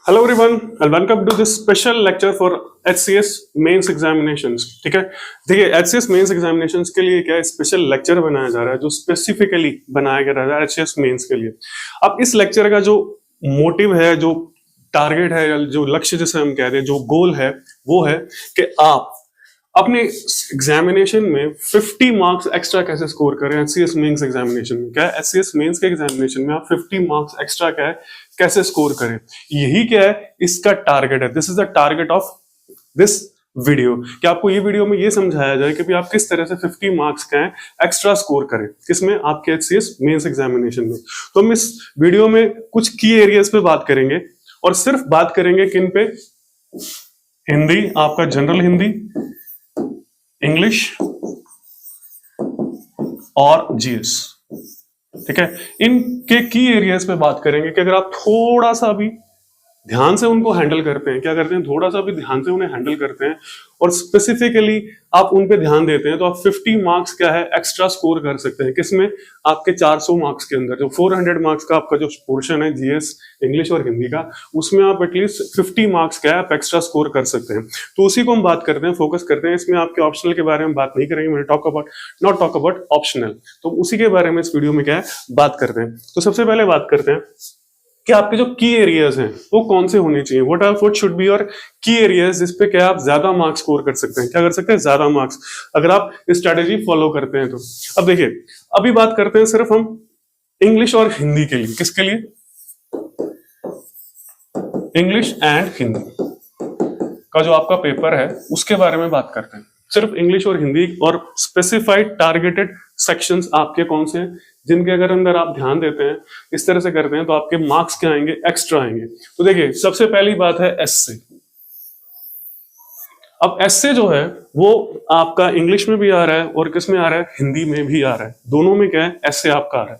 Hello everyone and welcome to this special lecture for HCS mains examinations. ठीक है, देखिए HCS mains examinations के लिए क्या है, स्पेशल लेक्चर बनाया जा रहा है जो स्पेसिफिकली बनाया गया है एचसीएस मेंस के लिए। अब इस लेक्चर का जो मोटिव है, जो टारगेट है, जो लक्ष्य जिसे हम कहते हैं, जो गोल है, वो है कि आप अपने एग्जामिनेशन में 50 मार्क्स एक्स्ट्रा कैसे स्कोर करें एचसीएस मेंस एग्जामिनेशन में। क्या है, एचसीएस मेंस के एग्जामिनेशन में आप 50 मार्क्स एक्स्ट्रा क्या है कैसे स्कोर करें, यही क्या है इसका टारगेट है। This is the target of this video कि आपको ये वीडियो में ये समझाया जाए कि भी आप किस तरह से 50 मार्क्स का है एक्स्ट्रा स्कोर करें, किसमें, आपके एचसीएस मेंस एग्जामिनेशन में। तो हम इस वीडियो में कुछ की एरियाज पे बात करेंगे और सिर्फ बात करेंगे किन पे, हिंदी, आपका जनरल हिंदी, इंग्लिश और जीएस। ठीक है, इनके की एरियाज पे बात करेंगे कि अगर आप थोड़ा सा भी ध्यान से उनको हैंडल करते हैं, क्या करते हैं, थोड़ा सा भी ध्यान से उन्हें हैंडल करते हैं और स्पेसिफिकली आप उन पे ध्यान देते हैं तो आप 50 मार्क्स क्या है एक्स्ट्रा स्कोर कर सकते हैं। किसमें, आपके 400 मार्क्स के अंदर। जो 400 मार्क्स का आपका जो पोर्शन है जीएस, इंग्लिश और हिंदी का, उसमें आप एटलीस्ट 50 मार्क्स क्या है आप एक्स्ट्रा स्कोर कर सकते हैं। तो उसी को हम बात करते हैं, फोकस करते हैं। इसमें आपके ऑप्शनल के बारे में बात नहीं करेंगे, मैंने नॉट टॉक अबाउट ऑप्शनल, तो उसी के बारे में इस वीडियो में क्या है बात करते हैं। तो सबसे पहले बात करते हैं कि आपके जो की एरियाज हैं वो कौन से होने चाहिए। व्हाट शुड बी योर की एरियाज जिस पे क्या आप ज्यादा मार्क्स स्कोर कर सकते हैं, क्या कर सकते हैं, ज्यादा मार्क्स, अगर आप स्ट्रेटेजी फॉलो करते हैं तो। अब देखिए, अभी बात करते हैं सिर्फ हम इंग्लिश और हिंदी के लिए। किसके लिए, इंग्लिश एंड हिंदी का जो आपका पेपर है उसके बारे में बात करते हैं। सिर्फ इंग्लिश और हिंदी और स्पेसिफाइड टारगेटेड सेक्शंस आपके कौन से हैं जिनके अगर अंदर आप ध्यान देते हैं, इस तरह से करते हैं तो आपके मार्क्स क्या आएंगे, एक्स्ट्रा आएंगे। तो देखिए, सबसे पहली बात है एस्से। अब एस्से जो है वो आपका इंग्लिश में भी आ रहा है और किस में आ रहा है, हिंदी में भी आ रहा है। दोनों में क्या है, एस्से आपका आ रहा है।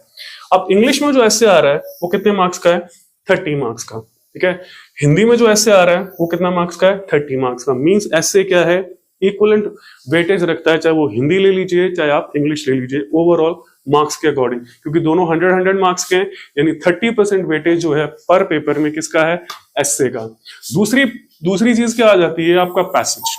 अब इंग्लिश में जो एस्से आ रहा है वो कितने मार्क्स का है, 30 मार्क्स का। ठीक है, हिंदी में जो एस्से आ रहा है वो कितना मार्क्स का है, 30 मार्क्स का। मींस एस्से क्या है, इक्वलेंट वेटेज रखता है, चाहे वो हिंदी ले लीजिए चाहे आप इंग्लिश ले लीजिए, ओवरऑल मार्क्स के अकॉर्डिंग, क्योंकि दोनों 100 मार्क्स के हैं, यानी 30% वेटेज जो है पर पेपर में किसका है, एस्से का। दूसरी चीज क्या आ जाती है, आपका पैसेज।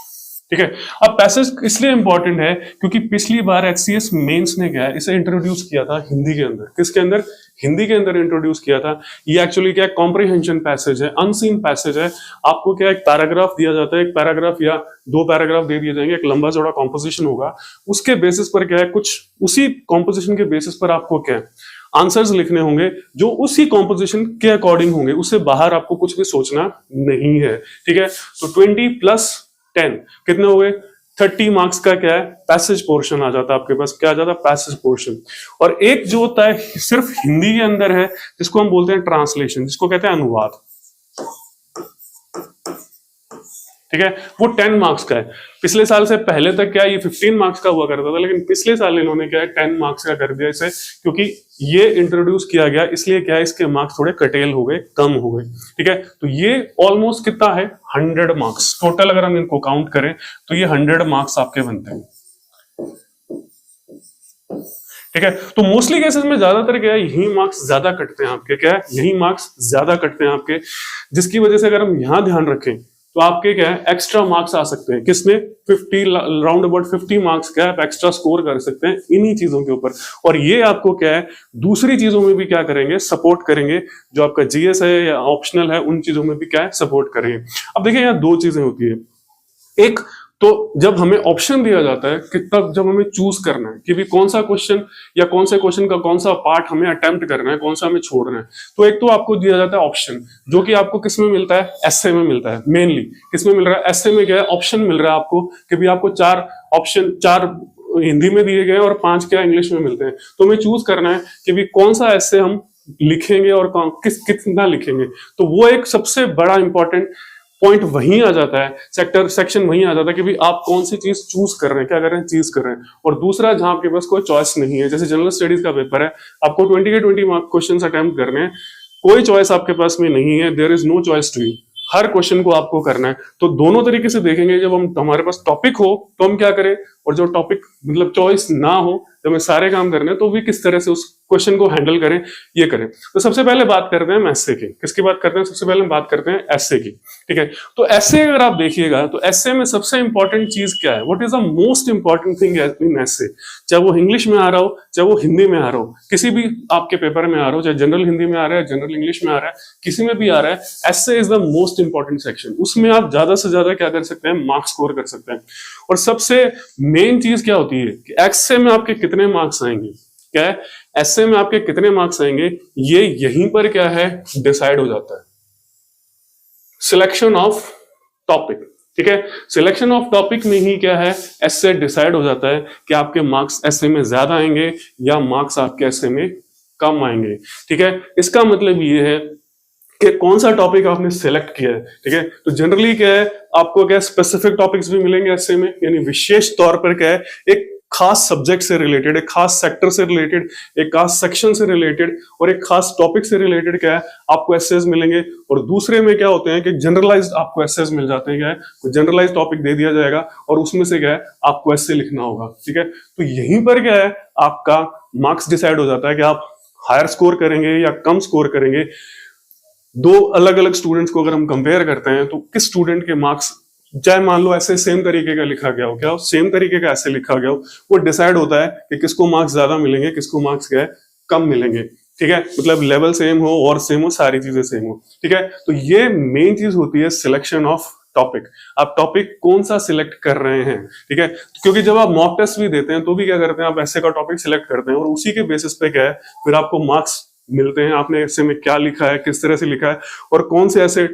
ठीक है, अब पैसेज इसलिए इंपॉर्टेंट है क्योंकि पिछली बार एचसीएस मेंस ने क्या है इसे इंट्रोड्यूस किया था हिंदी के अंदर। किसके अंदर, हिंदी के अंदर इंट्रोड्यूस किया था। ये एक्चुअली क्या है, कॉम्प्रिहेंशन पैसेज है, अनसीन पैसेज है। आपको क्या, एक पैराग्राफ दिया जाता है, एक पैराग्राफ या 2 पैराग्राफ दे दिए जाएंगे, एक लंबा चौड़ा कॉम्पोजिशन होगा, उसके बेसिस पर क्या है, कुछ उसी कॉम्पोजिशन के बेसिस पर आपको क्या है आंसर्स लिखने होंगे जो उसी कॉम्पोजिशन के अकॉर्डिंग होंगे, उससे बाहर आपको कुछ भी सोचना नहीं है। ठीक है, तो 20 + 10 कितने हो गए, 30 मार्क्स का क्या है पैसेज पोर्शन आ जाता है आपके पास। क्या आ जाता है, पैसेज पोर्शन। और एक जो होता है सिर्फ हिंदी के अंदर है जिसको हम बोलते हैं ट्रांसलेशन, जिसको कहते हैं अनुवाद। ठीक है, वो 10 मार्क्स का है। पिछले साल से पहले तक क्या ये 15 मार्क्स का हुआ करता था, लेकिन पिछले साल इन्होंने क्या है 10 मार्क्स का कर दिया इसे, क्योंकि ये इंट्रोड्यूस किया गया, इसलिए क्या है इसके मार्क्स थोड़े कटेल हो गए, कम हो गए। ठीक है, तो ये ऑलमोस्ट कितना है, 100 मार्क्स टोटल। अगर हम इनको काउंट करें तो ये 100 मार्क्स आपके बनते हैं। ठीक है, तो मोस्टली केसेस में ज्यादातर क्या है, यही मार्क्स ज्यादा कटते हैं आपके, क्या है, यही मार्क्स ज्यादा कटते हैं आपके, जिसकी वजह से अगर हम यहां ध्यान रखें तो आपके क्या है एक्स्ट्रा मार्क्स आ सकते हैं। किसमें, 50 राउंड अबाउट 50 मार्क्स क्या आप एक्स्ट्रा स्कोर कर सकते हैं इन्हीं चीजों के ऊपर। और ये आपको क्या है दूसरी चीजों में भी क्या करेंगे, सपोर्ट करेंगे। जो आपका जीएस है या ऑप्शनल है उन चीजों में भी क्या है सपोर्ट करेंगे। अब देखिए, यहाँ 2 चीजें होती है। एक तो जब हमें ऑप्शन दिया जाता है कि तब जब हमें चूज करना है कि भी कौन सा क्वेश्चन या कौन से क्वेश्चन का कौन सा पार्ट हमें अटेम्प्ट करना है, कौन सा हमें छोड़ना है, तो एक तो आपको दिया जाता है ऑप्शन, जो कि आपको किस में मिलता है, एस्से में मिलता है। मेनली किस में मिल रहा है, एस्से में क्या है, ऑप्शन मिल रहा है आपको कि भी आपको 4 ऑप्शन, 4 हिंदी में दिए गए और 5 क्या इंग्लिश में मिलते हैं। तो हमें चूज करना है कि भी कौन सा एस्से हम लिखेंगे और कितना लिखेंगे। तो वो एक सबसे बड़ा इंपॉर्टेंट पॉइंट वहीं आ जाता है, सेक्शन वहीं आ जाता है कि भी आप कौन सी चीज चूज कर रहे हैं, क्या कर रहे हैं, चीज कर रहे हैं। और दूसरा, जहां आपके पास कोई चॉइस नहीं है, जैसे जनरल स्टडीज का पेपर है, आपको 20 के 20 मार्क क्वेश्चन अटेम्प्ट करने हैं, कोई चॉइस आपके पास में नहीं है, there is no choice to you, हर क्वेश्चन को आपको करना है। तो दोनों तरीके से देखेंगे, जब हम हमारे पास टॉपिक हो तो हम क्या करें, और जो टॉपिक मतलब चॉइस ना हो जब हमें सारे काम करने हैं तो भी किस तरह से उस क्वेश्चन को हैंडल करें, ये करें। तो सबसे पहले बात करते हैं एस्से की। किसकी बात करते हैं? सबसे पहले हम बात करते हैं एस्से की, ठीक है। तो एस्से अगर आप देखिएगा तो एस्से में सबसे इंपॉर्टेंट चीज क्या है? What is the most important thing in essay? चाहे वो इंग्लिश में आ रहा हो, चाहे वो हिंदी में आ रहा हो, किसी भी आपके पेपर में आ रहा हो, चाहे जनरल हिंदी में आ रहा है, जनरल इंग्लिश में आ रहा है, किसी में भी आ रहा है, essay is the most important section. उसमें आप ज्यादा से ज्यादा क्या कर सकते हैं? मार्क्स स्कोर कर सकते हैं। और सबसे मेन चीज क्या होती है कि एस्से में आपके कितने मार्क्स आएंगे, क्या है एस्से में आपके कितने मार्क्स आएंगे, ये यहीं पर क्या है डिसाइड हो जाता है। सिलेक्शन ऑफ टॉपिक, ठीक है। सिलेक्शन ऑफ टॉपिक में ही क्या है एस्से डिसाइड हो जाता है कि आपके मार्क्स एस्से में ज्यादा आएंगे या मार्क्स आपके एस्से में कम आएंगे, ठीक है। इसका मतलब ये है कि कौन सा टॉपिक आपने सिलेक्ट किया है, ठीक है। तो जनरली क्या है आपको क्या स्पेसिफिक टॉपिक्स भी मिलेंगे एस्से में, यानी विशेष तौर पर क्या है एक खास सब्जेक्ट से रिलेटेड, एक खास सेक्टर से रिलेटेड, एक खास सेक्शन से रिलेटेड और एक खास टॉपिक से रिलेटेड क्या है आपको एसेज मिलेंगे। और दूसरे में क्या होते हैं कि जनरलाइज्ड आपको एसेज मिल जाते हैं, क्या है कोई जनरलाइज्ड टॉपिक दे दिया जाएगा और उसमें से क्या है आपको एसे लिखना होगा, ठीक है। तो यहीं पर क्या है आपका मार्क्स डिसाइड हो जाता है कि आप हायर स्कोर करेंगे या कम स्कोर करेंगे। दो अलग अलग स्टूडेंट्स को अगर हम कंपेयर करते हैं तो किस स्टूडेंट के मार्क्स, चाहे मान लो ऐसे सेम तरीके का लिखा गया हो, क्या सेम तरीके का ऐसे लिखा गया हो, वो डिसाइड होता है कि किसको मार्क्स ज्यादा मिलेंगे, किसको मार्क्स क्या है कम मिलेंगे, ठीक है। मतलब लेवल सेम हो और सेम हो, सारी चीजें सेम हो, ठीक है। तो ये मेन चीज होती है सिलेक्शन ऑफ टॉपिक। आप टॉपिक कौन सा सिलेक्ट कर रहे हैं, ठीक है। क्योंकि जब आप मॉक टेस्ट भी देते हैं तो भी क्या करते हैं आप ऐसे का टॉपिक सिलेक्ट करते हैं और उसी के बेसिस पे क्या है फिर आपको मार्क्स मिलते हैं। आपने ऐसे में क्या लिखा है, किस तरह से लिखा है और कौन से ऐसे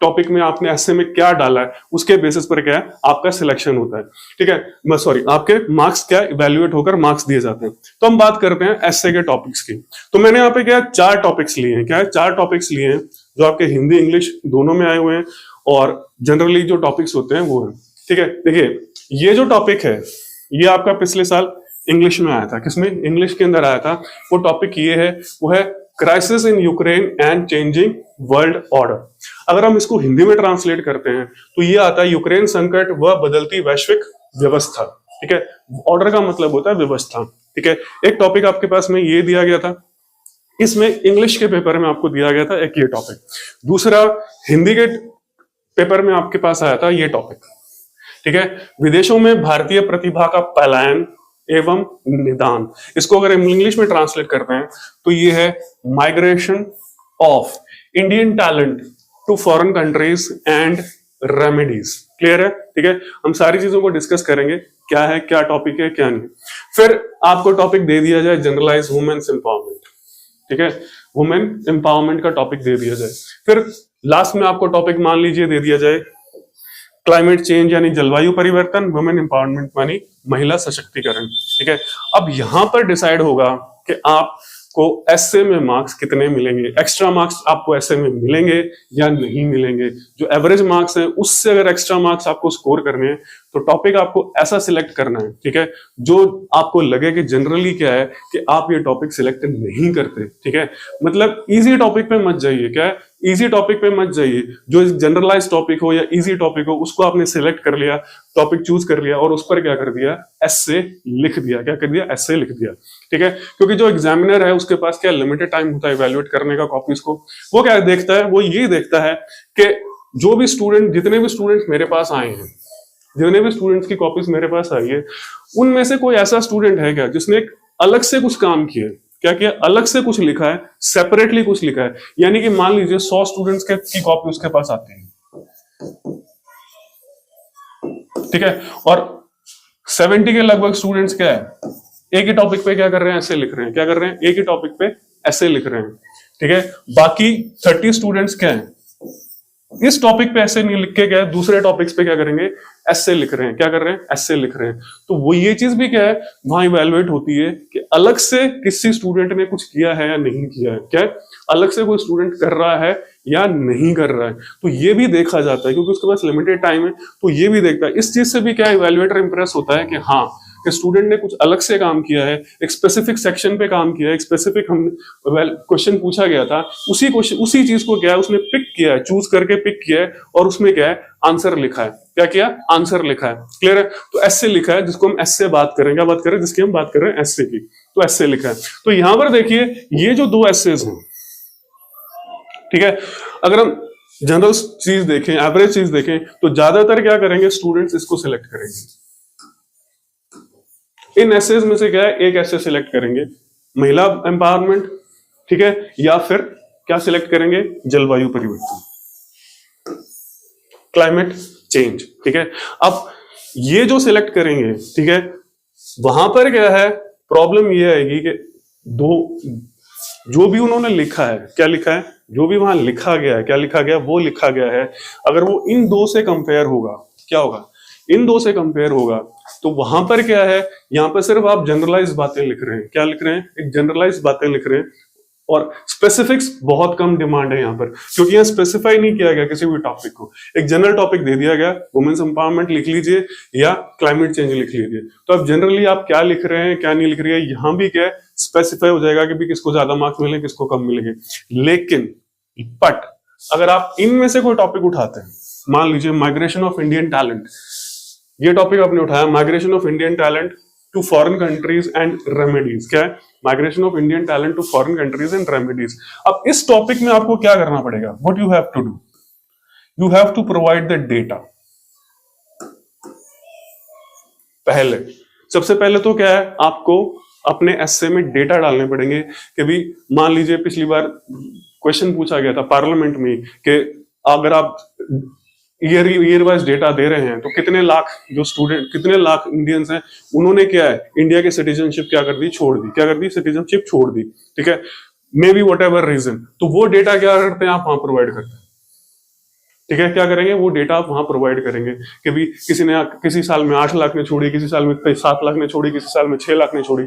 टॉपिक में आपने ऐसे में क्या डाला है, उसके बेसिस पर क्या है आपका सिलेक्शन होता है, ठीक है। सॉरी, आपके मार्क्स क्या इवैल्यूएट होकर मार्क्स दिए जाते हैं। तो हम बात करते हैं एस्से के टॉपिक्स की। तो मैंने यहाँ पे क्या 4 टॉपिक्स लिए हैं, क्या है 4 टॉपिक्स लिए हैं जो आपके हिंदी इंग्लिश दोनों में आए हुए हैं और जनरली जो टॉपिक्स होते हैं वो है, ठीक है। देखिए ये जो टॉपिक है ये आपका पिछले साल इंग्लिश में आया था, किसमें? इंग्लिश के अंदर आया था। वो टॉपिक ये है, वो है crisis in Ukraine and changing world order. अगर हम इसको हिंदी में ट्रांसलेट करते हैं तो ये आता है यूक्रेन संकट व बदलती वैश्विक व्यवस्था, ठीक है। ऑर्डर का मतलब होता है व्यवस्था, ठीक है। एक टॉपिक आपके पास में ये दिया गया था, इसमें इंग्लिश के पेपर में आपको दिया गया था एक ये टॉपिक। दूसरा हिंदी के पेपर में आपके पास आया था ये टॉपिक, ठीक है। विदेशों में भारतीय प्रतिभा का पलायन एवं निदान। इसको अगर हम इंग्लिश में ट्रांसलेट करते हैं तो ये है migration of Indian talent to foreign countries and remedies. Clear है, ठीक है। हम सारी चीजों को डिस्कस करेंगे, क्या है, क्या टॉपिक है, क्या नहीं। फिर आपको टॉपिक दे दिया जाए जनरलाइज वुमेन्स एम्पावरमेंट, ठीक है। वुमेन एम्पावरमेंट का टॉपिक दे दिया जाए। फिर लास्ट में आपको टॉपिक मान लीजिए दे दिया जाए क्लाइमेट चेंज यानी जलवायु परिवर्तन, वुमेन एम्पावरमेंट मानी महिला सशक्तिकरण, ठीक है। अब यहां पर डिसाइड होगा कि आपको एस्से में मार्क्स कितने मिलेंगे, एक्स्ट्रा मार्क्स आपको एस्से में मिलेंगे या नहीं मिलेंगे। जो एवरेज मार्क्स है उससे अगर एक्स्ट्रा मार्क्स आपको स्कोर करने हैं तो टॉपिक आपको ऐसा सिलेक्ट करना है, ठीक है, जो आपको लगे कि जनरली क्या है कि आप ये टॉपिक सिलेक्ट नहीं करते, ठीक है। मतलब इजी टॉपिक पे मत जाइए, क्या है, इजी टॉपिक पे मत जाइए। जो जनरलाइज टॉपिक हो या इजी टॉपिक हो उसको आपने सिलेक्ट कर लिया, टॉपिक चूज कर लिया और उस पर क्या कर दिया, एस्से लिख दिया। क्या कर दिया, एस्से लिख दिया, ठीक है। क्योंकि जो एग्जामिनर है उसके पास क्या लिमिटेड टाइम होता है इवैल्यूएट करने का कॉपीज को। वो क्या देखता है, वो ये देखता है कि जो भी स्टूडेंट, जितने भी स्टूडेंट्स मेरे पास आए हैं, जितने भी स्टूडेंट्स की कॉपीज मेरे पास आई है, उनमें से कोई ऐसा स्टूडेंट है क्या जिसने एक अलग से कुछ काम किया, क्या किया, अलग से कुछ लिखा है, सेपरेटली कुछ लिखा है। यानी कि मान लीजिए 100 स्टूडेंट्स की कॉपी उसके पास आती है, ठीक है, और 70 के लगभग स्टूडेंट्स क्या है एक ही टॉपिक पे क्या कर रहे हैं, ऐसे लिख रहे हैं। क्या कर रहे हैं, एक ही टॉपिक पे ऐसे लिख रहे हैं, ठीक है। बाकी 30 स्टूडेंट्स क्या है इस टॉपिक पे ऐसे नहीं लिख के क्या है दूसरे टॉपिक्स पे क्या करेंगे, ऐसे लिख रहे हैं। क्या कर रहे हैं, ऐसे लिख रहे हैं। तो वो ये चीज भी क्या है वहां इवैल्यूएट होती है कि अलग से किसी स्टूडेंट ने कुछ किया है या नहीं किया है, क्या है अलग से कोई स्टूडेंट कर रहा है या नहीं कर रहा है। तो ये भी देखा जाता है क्योंकि उसके पास लिमिटेड टाइम है, तो ये भी देखता है। इस चीज से भी क्या इवैल्यूएटर इंप्रेस होता है कि हाँ कि स्टूडेंट ने कुछ अलग से काम किया है, एक स्पेसिफिक सेक्शन पे काम किया है, एक स्पेसिफिक हम क्वेश्चन पूछा गया था, उसी चीज को क्या है उसने पिक किया है, चूज करके पिक किया है और उसमें क्या है आंसर लिखा है। क्या किया? आंसर लिखा है। क्लियर है? तो एस्से लिखा है जिसको हम एस्से बात करें, क्या बात करें? जिसकी हम बात कर रहे हैं एस्से की, तो एस्से लिखा है। तो यहां पर देखिए ये जो दो एस्सेज हैं, ठीक है, अगर हम जनरल चीज देखें, एवरेज चीज देखें, तो ज्यादातर क्या करेंगे स्टूडेंट्स इसको सिलेक्ट करेंगे। इन एसेज में से क्या है एक एसे सिलेक्ट करेंगे, महिला एम्पावरमेंट, ठीक है, या फिर क्या सिलेक्ट करेंगे? जलवायु परिवर्तन, क्लाइमेट चेंज, ठीक है। अब ये जो सिलेक्ट करेंगे, ठीक है, वहां पर क्या है प्रॉब्लम ये आएगी कि दो जो भी उन्होंने लिखा है, क्या लिखा है, जो भी वहां लिखा गया है, क्या लिखा गया, वो लिखा गया है, अगर वो इन दो से कंपेयर होगा, क्या होगा? इन दो से कंपेयर होगा, तो वहां पर क्या है, यहां पर सिर्फ आप जनरलाइज बातें लिख रहे हैं। क्या लिख रहे हैं? एक जनरलाइज बातें लिख रहे हैं और स्पेसिफिक्स बहुत कम डिमांड है यहां पर, क्योंकि यहां स्पेसिफाई नहीं किया गया किसी भी टॉपिक को। एक जनरल टॉपिक दे दिया गया, वुमेन्स एम्पावरमेंट लिख लीजिए या क्लाइमेट चेंज लिख लीजिए। तो अब जनरली आप क्या लिख रहे हैं, क्या नहीं लिख रहे हैं, यहां भी क्या स्पेसिफाई हो जाएगा कि भी किसको ज्यादा मार्क्स मिले, किसको कम मिलेंगे। लेकिन बट अगर आप इनमें से कोई टॉपिक उठाते हैं, मान लीजिए माइग्रेशन ऑफ इंडियन टैलेंट, ये टॉपिक आपने उठाया, migration of Indian talent to foreign countries and remedies. क्या है? Migration of Indian talent to foreign countries and remedies. अब इस टॉपिक में आपको क्या करना पड़ेगा? What you have to do, you have to provide the data. पहले सबसे पहले तो क्या है, आपको अपने एस्से में डेटा डालने पड़ेंगे कि भी मान लीजिए पिछली बार क्वेश्चन पूछा गया था पार्लियामेंट में कि अगर आप ईयर वाइज डेटा दे रहे हैं तो कितने लाख जो स्टूडेंट, कितने लाख इंडियंस हैं, उन्होंने क्या है इंडिया की सिटीजनशिप क्या कर दी? छोड़ दी। क्या कर दी? सिटीजनशिप छोड़ दी, ठीक है, maybe whatever reason. तो वो डेटा क्या करते हैं? आप वहां प्रोवाइड करते हैं, ठीक है। क्या करेंगे? वो डेटा आप वहां प्रोवाइड करेंगे कि भी किसी ने किसी साल में 8 लाख ने छोड़ी, किसी साल में 7 लाख ने छोड़ी, किसी साल में 6 लाख ने छोड़ी।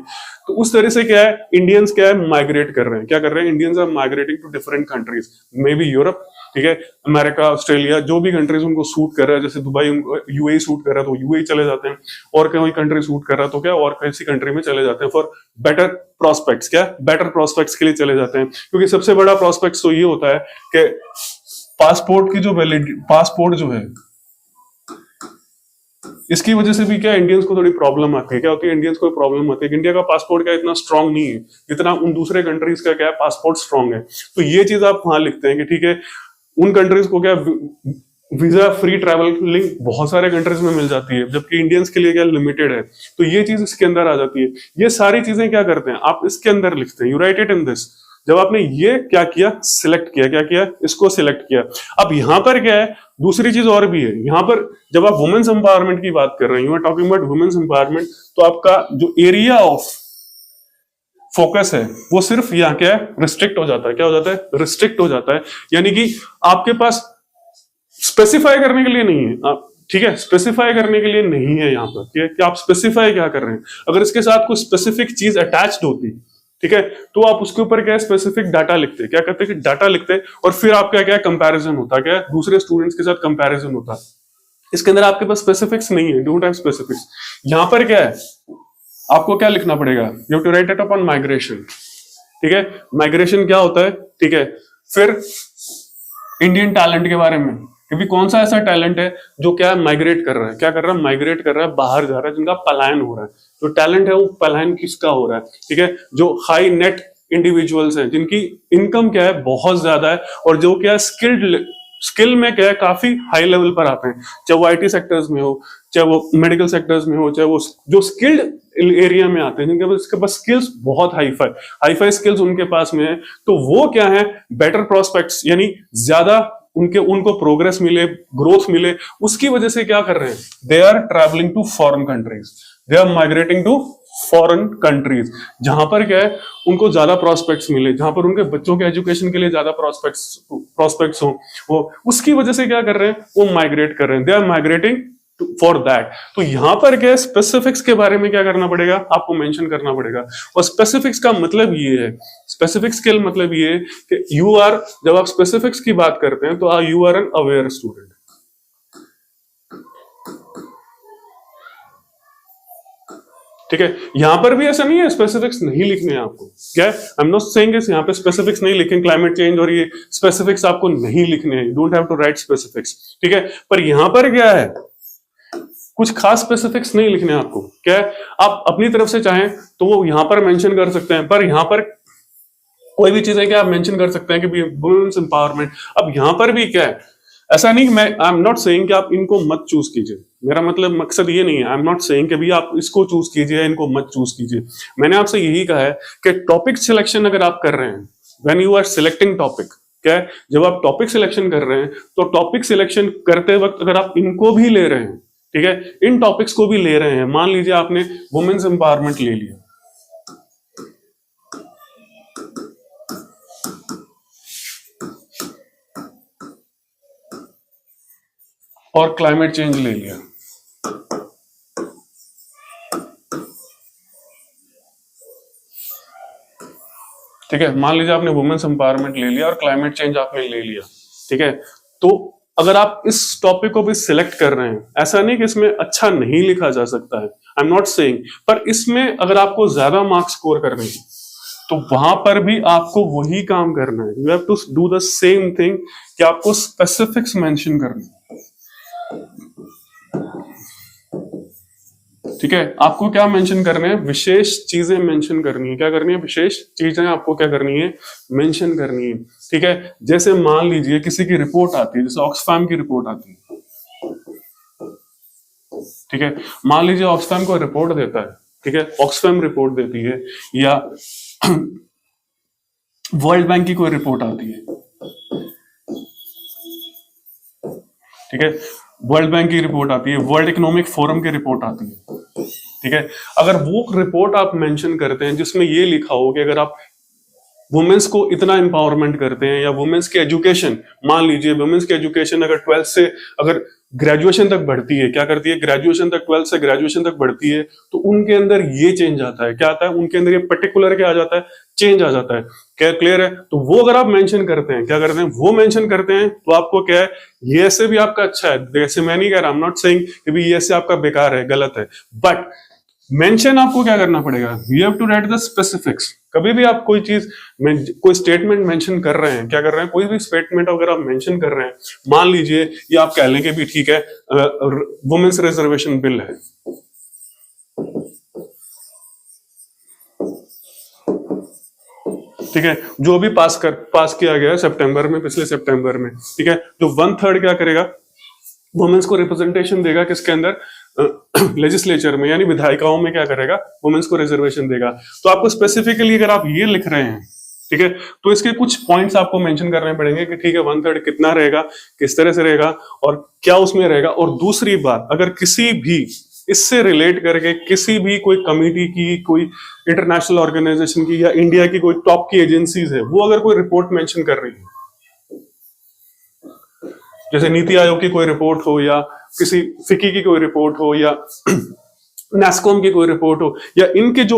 तो उस तरह से क्या है, इंडियंस क्या है माइग्रेट कर रहे हैं। क्या कर रहे हैं? Indians are migrating to different countries, maybe Europe, ठीक है, अमेरिका, ऑस्ट्रेलिया, जो भी कंट्रीज उनको सूट कर रहा है, जैसे दुबई उनको यूएई सूट कर रहा है तो यूएई चले जाते हैं, और कोई कंट्री सूट कर रहा है तो क्या और किसी कंट्री में चले जाते हैं फॉर बेटर प्रोस्पेक्ट्स। क्या? बेटर प्रोस्पेक्ट्स के लिए चले जाते हैं, क्योंकि सबसे बड़ा प्रोस्पेक्ट्स तो ये होता है कि पासपोर्ट की जो वैलिडिटी, पासपोर्ट जो है, इसकी वजह से भी क्या इंडियंस को थोड़ी प्रॉब्लम आती है। क्या होती है? इंडियंस को प्रॉब्लम आती है कि इंडिया का पासपोर्ट क्या इतना स्ट्रांग नहीं है जितना उन दूसरे कंट्रीज का क्या है पासपोर्ट स्ट्रांग है। तो ये चीज आप वहां लिखते हैं कि ठीक है, उन कंट्रीज को क्या वीजा फ्री ट्रैवलिंग बहुत सारे कंट्रीज में मिल जाती है, जबकि इंडियंस के लिए क्या लिमिटेड है। तो ये चीज इसके अंदर आ जाती है। ये सारी चीजें क्या करते हैं, आप इसके अंदर लिखते हैं, you right it in this. जब आपने ये क्या किया, सिलेक्ट किया, क्या किया, इसको सिलेक्ट किया। अब यहां पर क्या है, दूसरी चीज और भी है। यहां पर जब आप वुमेन्स एम्पावरमेंट की बात कर रहे हैं, you are talking about women's empowerment, तो आपका जो एरिया ऑफ फोकस है वो सिर्फ यहाँ क्या है, रिस्ट्रिक्ट हो जाता है। क्या हो जाता है? रिस्ट्रिक्ट हो जाता है। यानी कि आपके पास स्पेसिफाई करने के लिए नहीं है, आप ठीक है, स्पेसिफाई करने के लिए नहीं है यहाँ पर, ठीक है, कि आप स्पेसिफाई क्या कर रहे हैं। अगर इसके साथ कोई स्पेसिफिक चीज अटैच्ड होती, ठीक है, तो आप उसके ऊपर क्या स्पेसिफिक डाटा लिखते, क्या करते कि डाटा लिखते, और फिर आपका क्या कंपैरिजन होता, क्या दूसरे स्टूडेंट्स के साथ कंपैरिजन होता। इसके अंदर आपके पास स्पेसिफिक्स नहीं है, डोंट हैव स्पेसिफिक्स। यहां पर क्या है, आपको क्या लिखना पड़ेगा, you have to write it up on migration, ठीक है। माइग्रेशन क्या होता है, ठीक है। फिर इंडियन टैलेंट के बारे में, क्योंकि कौन सा ऐसा टैलेंट है जो क्या माइग्रेट कर रहा है, क्या कर रहा है, माइग्रेट कर रहा है, बाहर जा रहा है, जिनका पलायन हो रहा है। जो टैलेंट है वो पलायन किसका हो रहा है, ठीक है, जो हाई नेट इंडिविजुअल्स हैं, जिनकी इनकम क्या है बहुत ज्यादा है, और जो क्या स्किल में क्या है काफी हाई लेवल पर आते हैं, चाहे वो आईटी सेक्टर्स में हो, चाहे वो मेडिकल सेक्टर्स में हो, चाहे वो जो स्किल्ड एरिया में आते हैं, जिनके पास स्किल्स बहुत हाईफाई स्किल्स उनके पास में है। तो वो क्या है, बेटर प्रोस्पेक्ट्स, यानी ज्यादा उनको प्रोग्रेस मिले, ग्रोथ मिले, उसकी वजह से क्या कर रहे हैं, they are travelling to foreign countries, they are migrating to foreign countries, जहां पर क्या है उनको ज्यादा प्रोस्पेक्ट्स मिले, जहां पर उनके बच्चों के एजुकेशन के लिए ज्यादा प्रोस्पेक्ट्स हो, वो उसकी वजह से क्या कर रहे हैं, वो माइग्रेट कर रहे हैं, they are migrating for that. तो यहां पर क्या स्पेसिफिक्स के बारे में क्या करना पड़ेगा, आपको मेंशन करना पड़ेगा। और स्पेसिफिक्स का मतलब ये है, स्पेसिफिक स्किल मतलब ये है कि यू आर, जब आप स्पेसिफिक्स की बात करते हैं तो you are an aware student. ठीक है, यहां पर भी ऐसा नहीं है स्पेसिफिक्स नहीं लिखने हैं आपको, क्या है, आई एम नॉट सेइंग यहाँ पे स्पेसिफिक्स नहीं लिखें क्लाइमेट चेंज और ये स्पेसिफिक्स आपको नहीं लिखने हैं, don't have to write specifics, ठीक है, पर यहां पर क्या है, कुछ खास स्पेसिफिक्स नहीं लिखने आपको, क्या है, आप अपनी तरफ से चाहें तो वो यहां पर मेंशन कर सकते हैं, पर यहां पर कोई भी चीज है कि आप मेंशन कर सकते हैं कि वुमेन्स एम्पावरमेंट। अब यहां पर भी क्या है, ऐसा नहीं कि मैं आई एम नॉट सेइंग कि आप इनको मत चूज कीजिए, मेरा मतलब मकसद ये नहीं है, आई एम नॉट सेइंग कि भी आप इसको चूज कीजिए इनको मत चूज कीजिए, मैंने आपसे यही कहा है कि टॉपिक सिलेक्शन अगर आप कर रहे हैं, when you are selecting topic, क्या है, जब आप टॉपिक सिलेक्शन कर रहे हैं तो टॉपिक सिलेक्शन करते वक्त अगर आप इनको भी ले रहे हैं, ठीक है, इन टॉपिक्स को भी ले रहे हैं, मान लीजिए आपने वुमेन्स एम्पावरमेंट ले लिया और क्लाइमेट चेंज ले लिया, ठीक है, मान लीजिए आपने वुमेन्स एम्पावरमेंट ले लिया और क्लाइमेट चेंज आपने ले लिया, ठीक है, तो अगर आप इस टॉपिक को भी सिलेक्ट कर रहे हैं, ऐसा नहीं कि इसमें अच्छा नहीं लिखा जा सकता है, आई एम नॉट सेइंग, पर इसमें अगर आपको ज्यादा मार्क्स स्कोर करने हैं तो वहां पर भी आपको वही काम करना है, you have to do the same thing, कि आपको स्पेसिफिक्स मेंशन करना है, ठीक है, आपको क्या मेंशन करने हैं, विशेष चीजें मेंशन करनी है, क्या करनी है, विशेष चीजें आपको क्या करनी है, मेंशन करनी है, ठीक है, जैसे मान लीजिए किसी की रिपोर्ट आती है, जैसे ऑक्सफैम की रिपोर्ट आती है, ठीक है, मान लीजिए ऑक्सफैम को रिपोर्ट देता है, ठीक है, ऑक्सफैम रिपोर्ट देती है या वर्ल्ड बैंक की कोई रिपोर्ट आती है, ठीक है, वर्ल्ड बैंक की रिपोर्ट आती है, वर्ल्ड इकोनॉमिक फोरम की रिपोर्ट आती है, ठीक है, अगर वो रिपोर्ट आप मेंशन करते हैं जिसमें ये लिखा हो कि अगर आप वुमेन्स को इतना एम्पावरमेंट करते हैं या वुमेन्स की एजुकेशन, मान लीजिए वुमेन्स की एजुकेशन अगर 12th से अगर ग्रेजुएशन तक बढ़ती है, क्या करती है, ग्रेजुएशन तक 12th से ग्रेजुएशन तक बढ़ती है, तो उनके अंदर ये चेंज आता है, क्या आता है, उनके अंदर ये पर्टिकुलर क्या आ जाता है, चेंज आ जाता है, क्या क्लियर है, तो वो अगर आप मेंशन करते हैं, क्या करते हैं, वो मेंशन करते हैं, तो आपको क्या है, ये ऐसे भी आपका अच्छा है, जैसे मैं नहीं कह रहा, आई एम नॉट सेइंग कि भी ये ऐसे आपका बेकार है, गलत है, बट मेंशन आपको क्या करना पड़ेगा, you have to write the specifics, कभी भी आप कोई चीज कोई स्टेटमेंट मेंशन कर रहे हैं, क्या कर रहे हैं, कोई भी स्टेटमेंट अगर आप मेंशन कर रहे हैं, मान लीजिए ये आप कह लें कि भी ठीक है वुमेन्स रिजर्वेशन बिल है, ठीक है, जो भी पास किया गया है सितंबर में, पिछले सितंबर में, ठीक है, जो 1/3 क्या करेगा, वुमेन्स को रिप्रेजेंटेशन देगा किसके अंदर, लेजिस्लेचर में, यानी विधायिकाओं में क्या करेगा, वुमेन्स को रिजर्वेशन देगा, तो आपको स्पेसिफिकली अगर आप ये लिख रहे हैं, ठीक है, तो इसके कुछ पॉइंट्स आपको मेंशन करने पड़ेंगे कि ठीक है 1/3 कितना रहेगा, किस तरह से रहेगा और क्या उसमें रहेगा, और दूसरी बात, अगर किसी भी इससे रिलेट करके किसी भी कोई कमिटी की, कोई इंटरनेशनल ऑर्गेनाइजेशन की या इंडिया की कोई टॉप की एजेंसीज है, वो अगर कोई रिपोर्ट मेंशन कर रही है, जैसे नीति आयोग की कोई रिपोर्ट हो या किसी फिकी की कोई रिपोर्ट हो या नेस्कॉम की कोई रिपोर्ट हो या इनके जो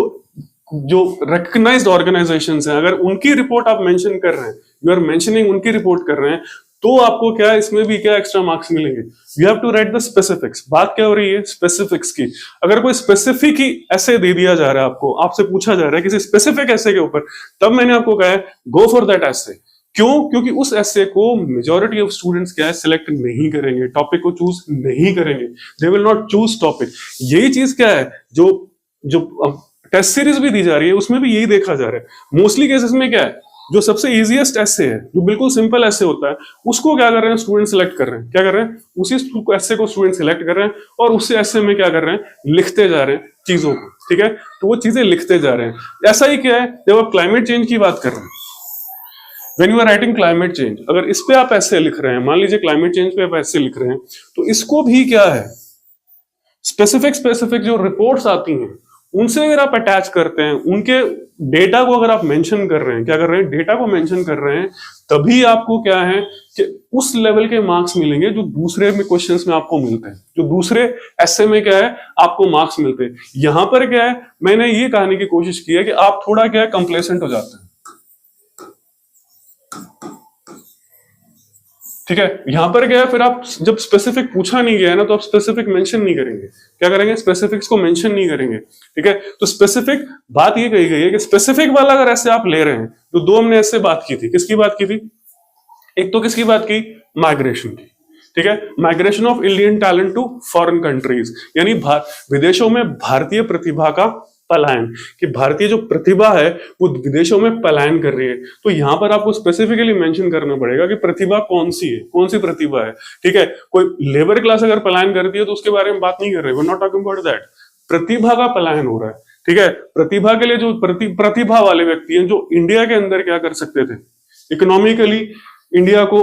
रिकग्नाइज्ड ऑर्गेनाइजेशंस हैं, अगर उनकी रिपोर्ट आप मेंशन कर रहे हैं, यू आर मेंशनिंग उनकी रिपोर्ट कर रहे हैं, तो आपको क्या है, इसमें भी क्या एक्स्ट्रा मार्क्स मिलेंगे, you have to write the specifics. बात क्या हो रही है, स्पेसिफिक्स की। अगर कोई स्पेसिफिक ही ऐसे दे दिया जा रहा है आपको, आपसे पूछा जा रहा है किसी स्पेसिफिक ऐसे के ऊपर, तब मैंने आपको कहा है गो फॉर दैट ऐसे। क्यों? क्योंकि उस ऐसे को मेजॉरिटी ऑफ स्टूडेंट्स क्या है, सिलेक्ट नहीं करेंगे, टॉपिक को चूज नहीं करेंगे, they will not choose topic. यही चीज क्या है, जो जो टेस्ट सीरीज भी दी जा रही है उसमें भी यही देखा जा रहा है। मोस्टली केसेस में क्या है, जो सबसे इजीएस्ट ऐसे है, जो बिल्कुल सिंपल ऐसे होता है, उसको क्या कर रहे हैं स्टूडेंट सिलेक्ट कर रहे हैं, क्या कर रहे हैं, उसी ऐसे को स्टूडेंट सिलेक्ट कर रहे हैं और उससे ऐसे में क्या कर रहे हैं, लिखते जा रहे हैं चीजों को। ठीक है, तो वो चीजें लिखते जा रहे हैं। ऐसा ही क्या है, जब आप क्लाइमेट चेंज की बात कर रहे हैं, When you are writing climate change, अगर इस पे आप ऐसे लिख रहे हैं, मान लीजिए क्लाइमेट चेंज पे आप ऐसे लिख रहे हैं, तो इसको भी क्या है, स्पेसिफिक जो रिपोर्ट्स आती हैं उनसे अगर आप अटैच करते हैं, उनके डेटा को अगर आप मेंशन कर रहे हैं, क्या कर रहे हैं, डेटा को मेंशन कर रहे हैं, तभी आपको क्या है कि उस लेवल के मार्क्स मिलेंगे जो दूसरे में क्वेश्चंस में आपको मिलते हैं, जो दूसरे ऐसे में क्या है आपको मार्क्स मिलते हैं। यहां पर क्या है, मैंने ये कहने की कोशिश की है कि आप थोड़ा क्या है कंप्लेसेंट हो जाते हैं। ठीक है, यहां पर क्या है, फिर आप जब स्पेसिफिक पूछा नहीं गया है ना, तो आप स्पेसिफिक मेंशन नहीं करेंगे। क्या करेंगे, स्पेसिफिक्स को मेंशन नहीं करेंगे। ठीक है, तो स्पेसिफिक बात ये कही गई है कि स्पेसिफिक वाला अगर ऐसे आप ले रहे हैं, तो दो हमने ऐसे बात की थी। किसकी बात की थी, एक तो किसकी बात की, माइग्रेशन की। ठीक है, migration of Indian talent to foreign countries, यानी विदेशों में भारतीय प्रतिभा का पलायन, कि भारतीय जो प्रतिभा है वो विदेशों में पलायन कर रही है। तो यहां पर आपको स्पेसिफिकली मेंशन करना पड़ेगा कि प्रतिभा कौन सी है, कौन सी प्रतिभा है। ठीक है, कोई लेबर क्लास अगर पलायन करती है तो उसके बारे में बात नहीं कर रहे, we are not talking about that. प्रतिभा का पलायन हो रहा है। ठीक है, प्रतिभा के लिए जो प्रतिभा वाले व्यक्ति हैं, जो इंडिया के अंदर क्या कर सकते थे, इकोनॉमिकली इंडिया को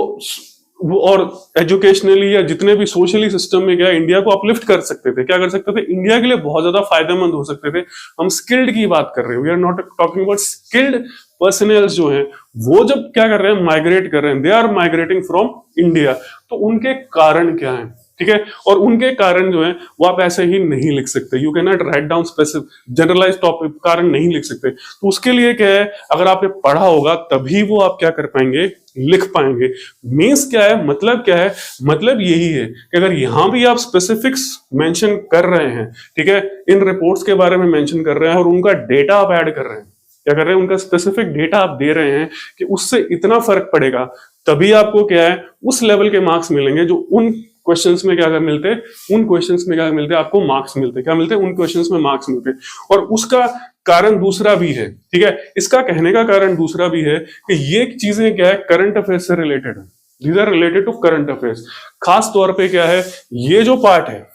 और एजुकेशनली या जितने भी सोशली सिस्टम में क्या इंडिया को अपलिफ्ट कर सकते थे, क्या कर सकते थे, इंडिया के लिए बहुत ज्यादा फायदेमंद हो सकते थे। हम स्किल्ड की बात कर रहे हैं, we are not talking about skilled personnels जो हैं, वो जब क्या कर रहे हैं, माइग्रेट कर रहे हैं, they are migrating from India. तो उनके कारण क्या है, ठीक है, और उनके कारण जो है वो आप ऐसे ही नहीं लिख सकते। You can not write down specific generalize topic, कारण नहीं लिख सकते। तो उसके लिए क्या है, अगर आपने पढ़ा होगा तभी वो आप क्या कर पाएंगे, लिख पाएंगे। मीन्स क्या है, मतलब क्या है, मतलब यही है कि अगर यहां भी आप स्पेसिफिक्स मेंशन कर रहे हैं, ठीक है, इन रिपोर्ट्स के बारे में मेंशन कर रहे हैं और उनका डेटा आप ऐड कर रहे हैं, क्या कर रहे हैं, उनका स्पेसिफिक डेटा आप दे रहे हैं कि उससे इतना फर्क पड़ेगा, तभी आपको क्या है, उस लेवल के मार्क्स मिलेंगे जो उन क्वेश्चंस में क्या मिलते हैं, उन क्वेश्चंस में क्या मिलते हैं, आपको मार्क्स मिलते हैं। क्या मिलते हैं, उन क्वेश्चंस में मार्क्स मिलते हैं। और उसका कारण दूसरा भी है। ठीक है, इसका कहने का कारण दूसरा भी है कि ये चीजें क्या है, करंट अफेयर्स से रिलेटेड है। These are related to current affairs. खास तौर पे क्या है, ये जो पार्ट है,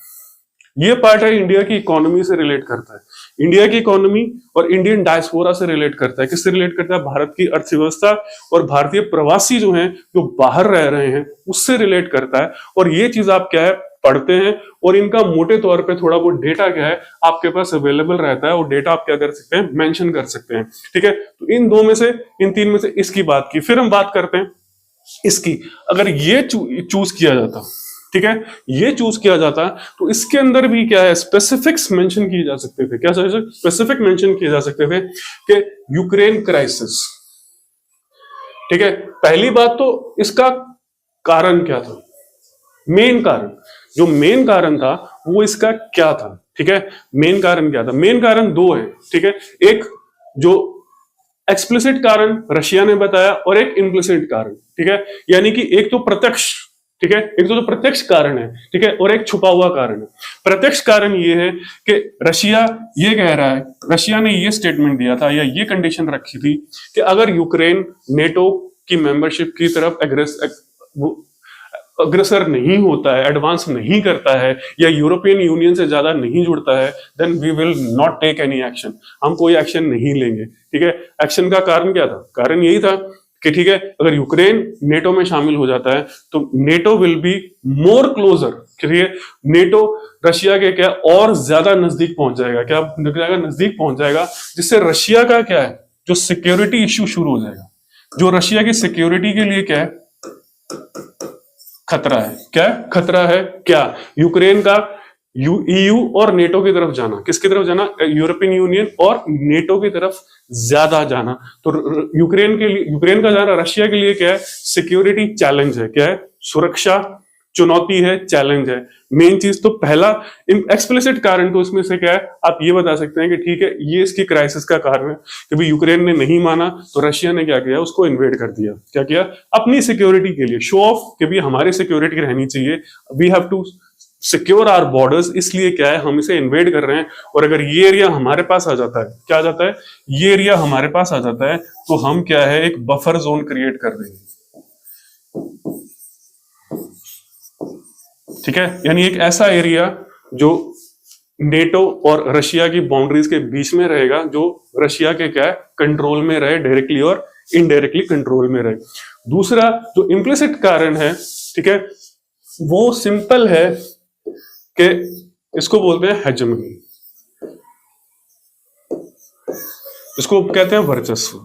ये पार्ट है इंडिया की इकोनॉमी से रिलेट करता है। इंडिया की इकोनॉमी और इंडियन डायस्पोरा से रिलेट करता है। किससे रिलेट करता है, भारत की अर्थव्यवस्था और भारतीय प्रवासी जो हैं, जो बाहर रह रहे हैं, उससे रिलेट करता है। और ये चीज आप क्या है, पढ़ते हैं और इनका मोटे तौर पे थोड़ा बहुत डेटा क्या है आपके पास अवेलेबल रहता है, और डेटा आप क्या कर सकते हैं, मेंशन कर सकते हैं। ठीक है, तो इन दो में से, इन तीन में से इसकी बात की। फिर हम बात करते हैं इसकी, अगर ये चूज किया जाता, ठीक है, ये चूज किया जाता, तो इसके अंदर भी क्या है, स्पेसिफिक्स मेंशन किए जा सकते थे। क्या स्पेसिफिक मेंशन किए जा सकते थे कि यूक्रेन क्राइसिस। ठीक है, पहली बात तो इसका कारण क्या था, मेन कारण, जो मेन कारण था वो इसका क्या था। ठीक है, मेन कारण क्या था, मेन कारण दो है। ठीक है, एक जो एक्सप्लिसिट कारण रशिया ने बताया और एक इम्प्लिसिट कारण। ठीक है, यानी कि एक तो प्रत्यक्ष, ठीक है, एक तो जो प्रत्यक्ष कारण है, ठीक है, और एक छुपा हुआ कारण है। प्रत्यक्ष कारण ये है कि रशिया ये कह रहा है, रशिया ने ये स्टेटमेंट दिया था या ये कंडीशन रखी थी कि अगर यूक्रेन नेटो की मेंबरशिप की तरफ अग्रसर नहीं होता है, एडवांस नहीं करता है, या यूरोपियन यूनियन से ज्यादा नहीं जुड़ता है, then we will not take any action, हम कोई एक्शन नहीं लेंगे। ठीक है, एक्शन का कारण क्या था, कारण यही था कि ठीक है, अगर यूक्रेन नेटो में शामिल हो जाता है तो NATO will be more closer. ठीक है, नेटो रशिया के क्या और ज्यादा नजदीक पहुंच जाएगा, क्या नजदीक पहुंच जाएगा, जिससे रशिया का क्या है, जो सिक्योरिटी इश्यू शुरू हो जाएगा, जो रशिया की सिक्योरिटी के लिए क्या है, खतरा है। क्या खतरा है, क्या यूक्रेन का ईयू और नेटो की तरफ जाना, किसकी तरफ जाना, यूरोपियन यूनियन और नेटो की तरफ ज्यादा जाना। तो यूक्रेन के लिए, यूक्रेन का जाना रशिया के लिए क्या है, सिक्योरिटी चैलेंज है, क्या है, सुरक्षा चुनौती है, चैलेंज है। मेन चीज तो पहला एक्सप्लिसिट कारण तो इसमें से क्या है, आप ये बता सकते हैं कि ठीक है, ये इसकी क्राइसिस का कारण है कि भाई यूक्रेन ने नहीं माना तो रशिया ने क्या किया, उसको इन्वेड कर दिया। क्या किया, अपनी सिक्योरिटी के लिए, शो ऑफ कि भाई हमारी सिक्योरिटी रहनी चाहिए, we have to secure our borders, इसलिए क्या है, हम इसे इन्वेड कर रहे हैं। और अगर ये एरिया हमारे पास आ जाता है, क्या आ जाता है, ये एरिया हमारे पास आ जाता है, तो हम क्या है, एक बफर जोन क्रिएट कर देंगे। ठीक है, यानी एक ऐसा एरिया जो नेटो और रशिया की बाउंड्रीज के बीच में रहेगा, जो रशिया के क्या है, कंट्रोल में रहे, डायरेक्टली और इनडायरेक्टली कंट्रोल में रहे। दूसरा जो इम्प्लिसिट कारण है, ठीक है, वो सिंपल है कि इसको बोलते हैं हेजेमनी, इसको कहते हैं वर्चस्व।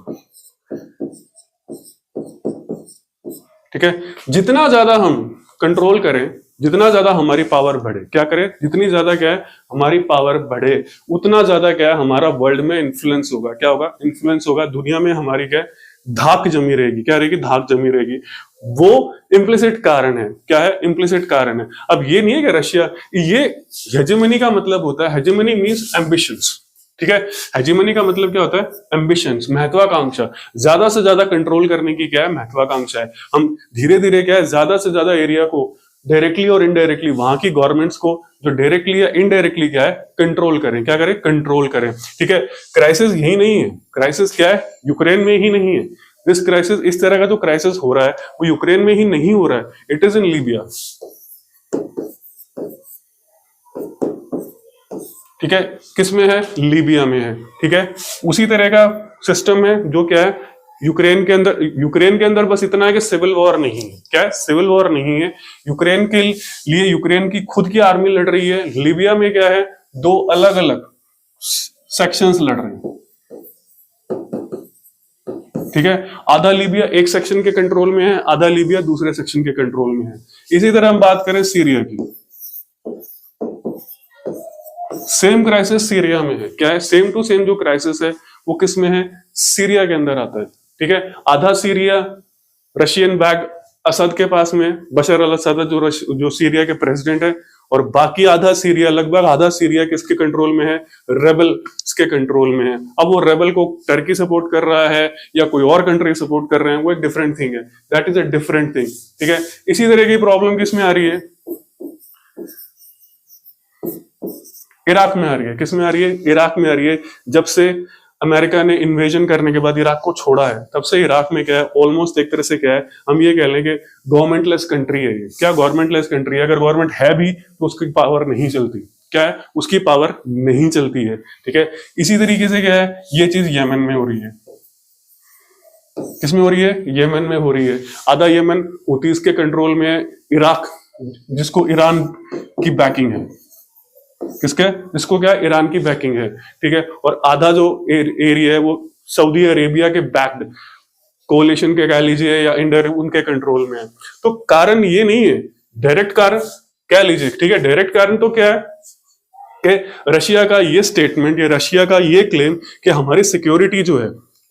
ठीक है, जितना ज्यादा हम कंट्रोल करें, जितना ज्यादा हमारी पावर बढ़े, क्या करें, जितनी ज्यादा क्या है हमारी पावर बढ़े, उतना ज्यादा क्या है हमारा वर्ल्ड में इन्फ्लुएंस होगा। क्या होगा, इन्फ्लुएंस होगा, दुनिया में हमारी क्या है, धाक जमी रहेगी। क्या रहेगी? धाक जमी रहेगी। वो इम्प्लिसिट कारण है। क्या है? इम्प्लिसिट कारण है। अब ये नहीं है कि रशिया, ये हेजेमनी का मतलब होता है, हेजेमनी मींस एम्बिशंस, ठीक है। हेजेमनी का मतलब क्या होता है? एम्बिशंस, महत्वाकांक्षा, ज्यादा से ज्यादा कंट्रोल करने की क्या है? महत्वाकांक्षा है। हम धीरे धीरे क्या है, ज्यादा से ज्यादा एरिया को डायरेक्टली और इनडायरेक्टली, वहां की गवर्नमेंट्स को जो डायरेक्टली या इनडायरेक्टली क्या है, कंट्रोल करें। क्या करें? कंट्रोल करें, ठीक है। क्राइसिस यही नहीं है, क्राइसिस क्या है? यूक्रेन में ही नहीं है। दिस क्राइसिस, इस तरह का जो क्राइसिस हो रहा है वो यूक्रेन में ही नहीं हो रहा है, इट इज इन लीबिया, ठीक है। किसमें है? लीबिया में है, ठीक है। उसी तरह का सिस्टम है जो क्या है, यूक्रेन के अंदर। यूक्रेन के अंदर बस इतना है कि सिविल वॉर नहीं है। क्या है? सिविल वॉर नहीं है। यूक्रेन के लिए यूक्रेन की खुद की आर्मी लड़ रही है। लीबिया में क्या है, दो अलग अलग सेक्शंस लड़ रहे हैं, ठीक है। आधा लीबिया एक सेक्शन के कंट्रोल में है, आधा लीबिया दूसरे सेक्शन के कंट्रोल में है। इसी तरह हम बात करें सीरिया की, सेम क्राइसिस सीरिया में है। क्या है? सेम टू सेम जो क्राइसिस है वो किस में है? सीरिया के अंदर आता है, ठीक है। आधा सीरिया रशियन बैग असद के पास में, बशर अल असद जो सीरिया के प्रेसिडेंट है, और बाकी आधा सीरिया, लगभग आधा सीरिया किसके कंट्रोल में है? रेबल के कंट्रोल में है। अब वो रेबल को टर्की सपोर्ट कर रहा है या कोई और कंट्री सपोर्ट कर रहे हैं, वो एक डिफरेंट थिंग है, that is a different thing, ठीक है। इसी तरह की प्रॉब्लम किसमें आ रही है? इराक में आ रही है। किस में आ रही है? इराक में आ रही है। जब से अमेरिका ने इन्वेजन करने के बाद इराक को छोड़ा है, तब से इराक में क्या है, ऑलमोस्ट एक तरह से क्या है, हम ये कह लें कि गवर्नमेंटलेस कंट्री है ये। क्या गवर्नमेंटलेस कंट्री है? अगर गवर्नमेंट है भी तो उसकी पावर नहीं चलती। क्या है? उसकी पावर नहीं चलती है, ठीक है। इसी तरीके से क्या है, ये चीज यमन में हो रही है। किसमें हो रही है? यमन में हो रही है। आधा यमन हुतीज के कंट्रोल में है, इराक जिसको ईरान की बैकिंग है, किसके? जिसको क्या? ईरान की बैकिंग है, ठीक है। और आधा जो एरिया है वो सऊदी अरेबिया के बैक्ड कोलिशन के कह लीजिए या इनडायरेक्ट उनके कंट्रोल में है। तो कारण ये नहीं है, डायरेक्ट कारण कह लीजिए, ठीक है। डायरेक्ट कारण तो क्या है कि रशिया का ये स्टेटमेंट या रशिया का ये क्लेम कि हमारी सिक्योरिटी जो है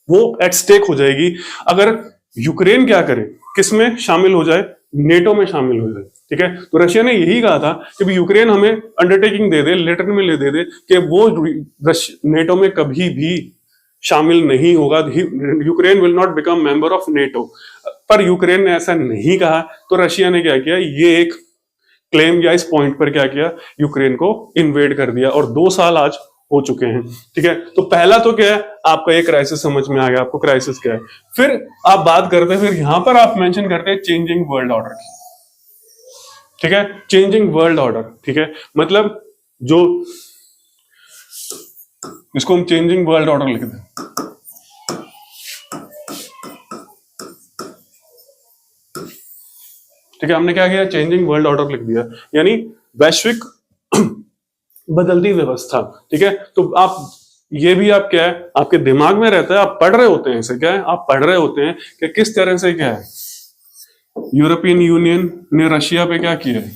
वो एट स्टेक हो जाएगी अगर यूक्रेन क्या करे, किसमें शामिल हो जाए? नेटो में शामिल हो जाए, ठीक है। तो रशिया ने यही कहा था कि भी यूक्रेन हमें अंडरटेकिंग दे दे, लेटर में ले दे दे कि वो नेटो में कभी भी शामिल नहीं होगा, Ukraine will not become member of NATO. पर यूक्रेन ने ऐसा नहीं कहा, तो रशिया ने क्या किया, ये एक क्लेम या इस पॉइंट पर क्या किया, यूक्रेन को इन्वेड कर दिया। और 2 साल आज हो चुके हैं, ठीक है। तो पहला तो क्या है, आपका ये क्राइसिस समझ में आ गया, आपको क्राइसिस क्या है। फिर आप बात करते हैं, फिर यहां पर आप मेंशन करते हैं चेंजिंग वर्ल्ड ऑर्डर की, ठीक है। चेंजिंग वर्ल्ड ऑर्डर, ठीक है, मतलब जो इसको हम चेंजिंग वर्ल्ड ऑर्डर लिख दें, ठीक है। हमने क्या किया, चेंजिंग वर्ल्ड ऑर्डर लिख दिया, यानी वैश्विक बदलती व्यवस्था, ठीक है। तो आप ये भी आप क्या है, आपके दिमाग में रहता है, आप पढ़ रहे होते हैं इसे, क्या है, आप पढ़ रहे होते हैं कि किस तरह से क्या है यूरोपियन यूनियन ने रशिया पे क्या किया है,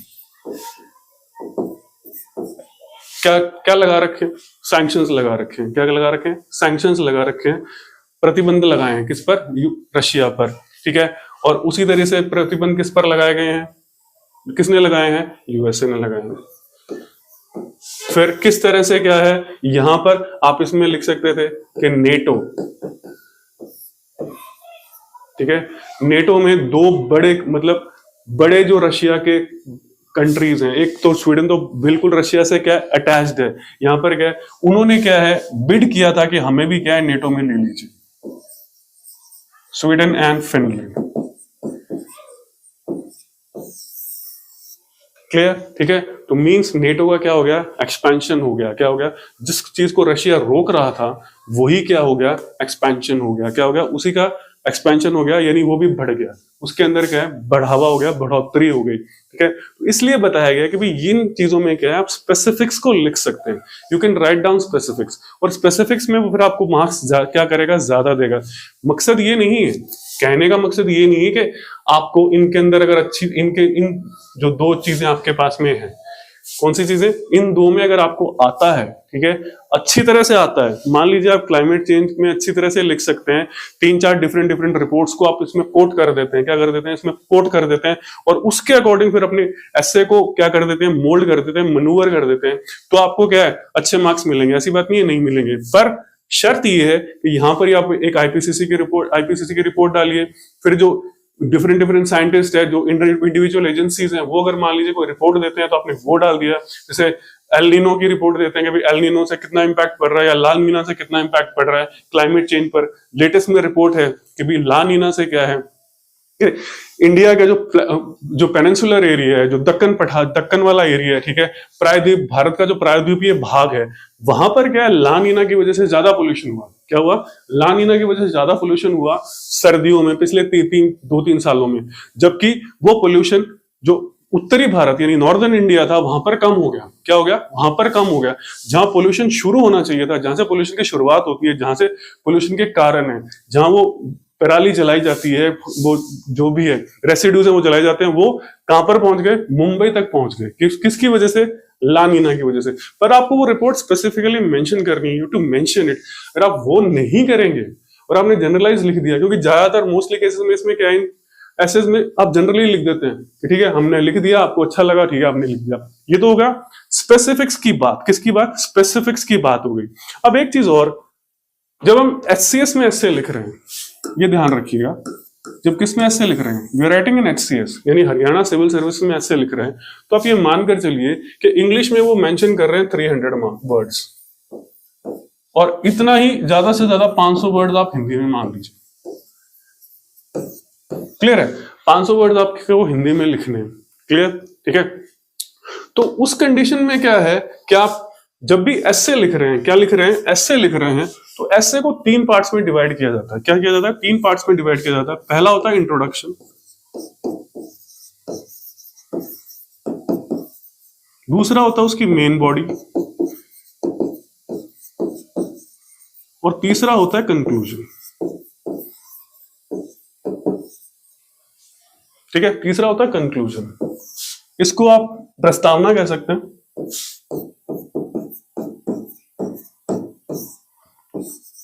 क्या क्या लगा रखे, सैंक्शंस लगा रखे हैं। क्या लगा रखे हैं? सैंक्शंस लगा रखे हैं, प्रतिबंध लगाए हैं, किस पर? रशिया पर, ठीक है। और उसी तरह से प्रतिबंध किस पर लगाए गए हैं, किसने लगाए हैं? यूएसए ने लगाए हैं। फिर किस तरह से क्या है, यहां पर आप इसमें लिख सकते थे कि नेटो, ठीक है। नेटो में 2 बड़े, मतलब बड़े जो रशिया के कंट्रीज हैं, एक तो स्वीडन तो बिल्कुल रशिया से क्या अटैच्ड है, यहां पर क्या है, उन्होंने क्या है बिड किया था कि हमें भी क्या है नेटो में ले लीजिए, स्वीडन एंड फिनलैंड, क्लियर, ठीक है। तो मींस नेटो का क्या हो गया, एक्सपेंशन हो गया। क्या हो गया, जिस चीज को रशिया रोक रहा था वही क्या हो गया, एक्सपेंशन हो गया। क्या हो गया, उसी का एक्सपेंशन हो गया, यानी वो भी बढ़ गया, उसके अंदर क्या है, बढ़ावा हो गया, बढ़ोतरी हो गई, ठीक है। तो इसलिए बताया गया कि भाई इन चीजों में क्या है, आप स्पेसिफिक्स को लिख सकते हैं, you can write down specifics, और स्पेसिफिक्स में फिर आपको मार्क्स क्या करेगा, ज्यादा देगा। मकसद ये नहीं है, कहने का मकसद ये नहीं है कि आपको इनके अंदर अगर अच्छी इन जो 2 चीजें आपके पास में है, कौन सी चीजें? इन दो में अगर आपको आता है, ठीक है, अच्छी तरह से आता है, मान लीजिए आप क्लाइमेट चेंज में अच्छी तरह से लिख सकते हैं, 3-4 डिफरेंट रिपोर्ट्स को आप इसमें कोट कर देते हैं, क्या कर देते हैं इसमें कोट कर देते हैं, और उसके अकॉर्डिंग फिर अपने एसे को क्या कर देते हैं, मोल्ड कर देते हैं, मनूवर कर देते हैं, तो आपको क्या है, अच्छे मार्क्स मिलेंगे। ऐसी बात नहीं है नहीं मिलेंगे, पर शर्त ये है कि यहां पर आप एक आईपीसीसी की रिपोर्ट डालिए, फिर जो डिफरेंट साइंटिस्ट है, जो इंडिविजुअल एजेंसीज हैं, वो अगर मान लीजिए कोई रिपोर्ट देते हैं तो आपने वो डाल दिया। जैसे एल नीनो की रिपोर्ट देते हैं कि भाई एल नीनो से कितना इंपैक्ट पड़ रहा है, या ला नीना से कितना इंपैक्ट पड़ रहा है क्लाइमेट चेंज पर। लेटेस्ट में रिपोर्ट है कि भाई ला नीना से क्या है, इंडिया का जो पेनिनसुलर एरिया है, जो दक्कन वाला एरिया है, ठीक है, प्रायद्वीप, भारत का जो प्रायद्वीपीय भाग है, वहां पर क्या है, ला नीना की वजह से ज्यादा पोल्यूशन हुआ। क्या हुआ? ला नीना की वजह से ज्यादा पोल्यूशन हुआ सर्दियों में पिछले 2-3 सालों में, जबकि वो पोल्यूशन जो उत्तरी भारत यानी नॉर्दर्न इंडिया था वहां पर कम हो गया। क्या हो गया? वहां पर कम हो गया। जहां पोल्यूशन शुरू होना चाहिए था, जहां से पोल्यूशन की शुरुआत होती है, जहां से पोल्यूशन के कारण है, जहां वो पराली जलाई जाती है, वो जो भी है रेसिड्यूज है वो जलाए जाते हैं, वो कहां पर पहुंच गए? मुंबई तक पहुंच गए। किसकी वजह से? ला नीना की वजह से। पर आपको वो रिपोर्ट स्पेसिफिकली मेंशन करनी है, यू टू मेंशन इट। अगर आप वो नहीं करेंगे और आपने जनरलाइज लिख दिया, क्योंकि ज्यादातर मोस्टली केसेस में इसमें क्या है, ऐसे में आप जनरली लिख देते हैं कि ठीक है हमने लिख दिया, आपको अच्छा लगा, ठीक है आपने लिख दिया। ये तो होगा स्पेसिफिक्स की बात। किसकी बात? स्पेसिफिक्स की बात हो गई। अब एक चीज और, जब हम एचसीएस में ऐसे लिख रहे हैं, ये ध्यान रखिएगा, जब किस में ऐसे लिख रहे हैं, we are writing in HCS यानी हरियाणा सिविल सर्विस में ऐसे लिख रहे हैं, तो आप ये मानकर चलिए कि इंग्लिश में वो मेंशन कर रहे हैं 300 वर्ड्स, और इतना ही ज्यादा से ज्यादा 500 वर्ड्स आप हिंदी में मान लीजिए। क्लियर है? 500 वर्ड्स आपको हिंदी में लिखने हैं। क्लियर? ठीक है। तो उस कंडीशन में क्या है कि आप जब भी ऐसे लिख रहे हैं, क्या लिख रहे हैं? ऐसे लिख रहे हैं, तो ऐसे को 3 पार्ट्स में डिवाइड किया जाता है। क्या किया जाता है? 3 पार्ट्स में डिवाइड किया जाता है। पहला होता है इंट्रोडक्शन, दूसरा होता है उसकी मेन बॉडी, और तीसरा होता है कंक्लूजन। ठीक है, तीसरा होता है कंक्लूजन। इसको आप प्रस्तावना कह सकते हैं।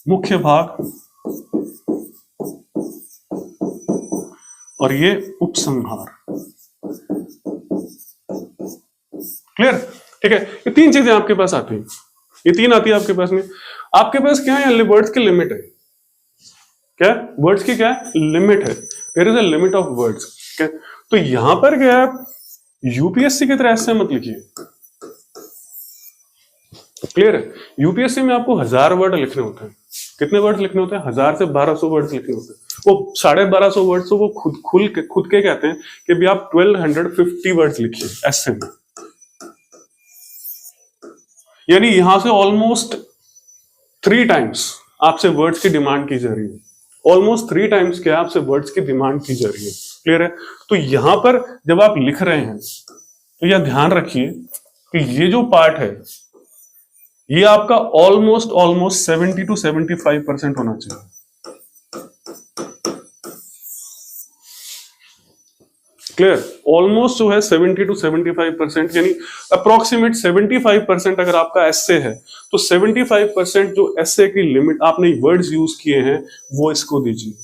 मुख्य भाग और ये उपसंहार। क्लियर? ठीक है, ये 3 चीजें आपके पास आती हैं, ये 3 आती है आपके पास में। आपके पास क्या है? वर्ड्स की लिमिट है। क्या? वर्ड्स की क्या है? लिमिट है। There is a limit of words. ठीक है, तो यहां पर क्या है, यूपीएससी की तरह ऐसे मत लिखिए। क्लियर है? यूपीएससी में आपको 1000 वर्ड लिखने होते हैं। कितने वर्ड्स लिखने होते हैं? 1000 से 1200 वर्ड्स लिखने होते हैं। वो 1250 वर्ड्स तो वो खुद के कहते हैं कि भी आप 1250 वर्ड्स लिखिए ऐसे में। यानी यहां से ऑलमोस्ट 3 टाइम्स आपसे वर्ड्स की डिमांड की जा रही है। ऑलमोस्ट 3 टाइम्स क्या आपसे वर्ड्स की डिमांड की जा रही है। क्लियर है? तो यहां पर जब आप लिख रहे हैं तो यह ध्यान रखिए कि ये जो पार्ट है ये आपका ऑलमोस्ट 70 to 75% होना चाहिए। क्लियर? ऑलमोस्ट जो है 70 to 75%, यानी अप्रोक्सीमेट 75% अगर आपका एस्से है तो 75% जो एस्से की लिमिट आपने वर्ड्स यूज किए हैं वो इसको दीजिए।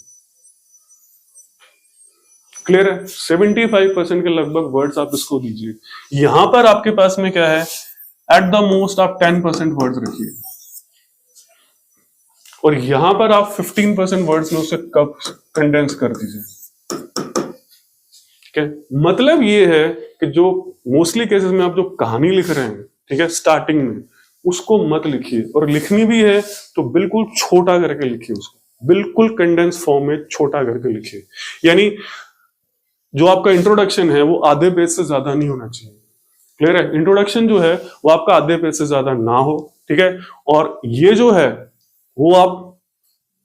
क्लियर है? 75% के लगभग वर्ड्स आप इसको दीजिए। यहां पर आपके पास में क्या है, एट द मोस्ट आप 10% वर्ड्स रखिए, और यहां पर आप 15% वर्ड्स में उसे कब कंडेंस कर दीजिए। ठीक है, मतलब ये है कि जो मोस्टली केसेस में आप जो कहानी लिख रहे हैं, ठीक है, स्टार्टिंग में उसको मत लिखिए, और लिखनी भी है तो बिल्कुल छोटा करके लिखिए, उसको बिल्कुल कंडेंस फॉर्म में छोटा करके लिखिए। यानी जो आपका इंट्रोडक्शन है वो आधे पेज से ज्यादा नहीं होना चाहिए। क्लियर है? इंट्रोडक्शन जो है वो आपका आधे पेज से ज्यादा ना हो। ठीक है, और ये जो है वो आप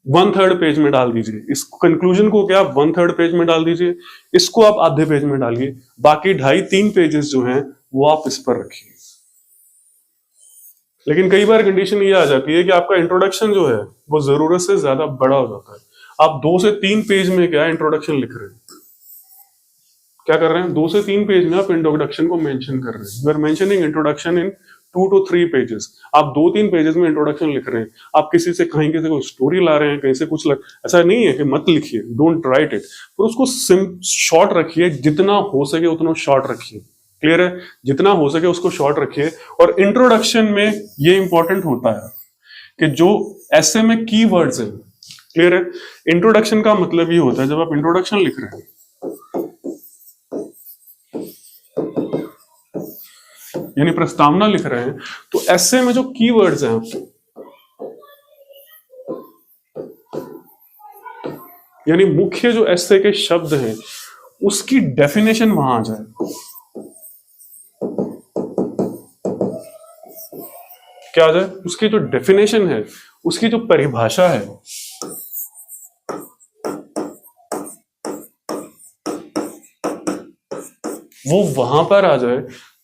1/3 पेज में डाल दीजिए। इस कंक्लूजन को क्या 1/3 पेज में डाल दीजिए, इसको आप आधे पेज में डालिए, बाकी 2.5-3 पेजेस जो हैं वो आप इस पर रखिए। लेकिन कई बार कंडीशन ये आ जाती है कि आपका इंट्रोडक्शन जो है वो जरूरत से ज्यादा बड़ा हो जाता है। आप 2 से 3 पेज में क्या इंट्रोडक्शन लिख रहे हैं। क्या कर रहे हैं, 2 से 3 पेज में आप इंट्रोडक्शन को मेंशन कर रहे हैं। You are mentioning introduction in 2 to 3 pages. आप 2-3 पेजेस में इंट्रोडक्शन लिख रहे हैं। आप किसी से कहीं से कोई स्टोरी ला रहे हैं, कहीं से कुछ ऐसा नहीं है कि मत लिखिए, डोंट राइट इट, पर उसको शॉर्ट रखिए, जितना हो सके उतना शॉर्ट रखिए। क्लियर है, जितना हो सके उसको शॉर्ट रखिए। और इंट्रोडक्शन में ये इंपॉर्टेंट होता है कि जो ऐसे में कीवर्ड्स हैं, क्लियर है, इंट्रोडक्शन का मतलब ये होता है जब आप इंट्रोडक्शन लिख रहे हैं यानी प्रस्तावना लिख रहे हैं, तो ऐसे में जो कीवर्ड्स हैं आपके, यानी मुख्य जो ऐसे के शब्द हैं उसकी डेफिनेशन वहां आ जाए। क्या आ जाए, उसकी जो डेफिनेशन है, उसकी जो परिभाषा है, वो वहां पर आ जाए,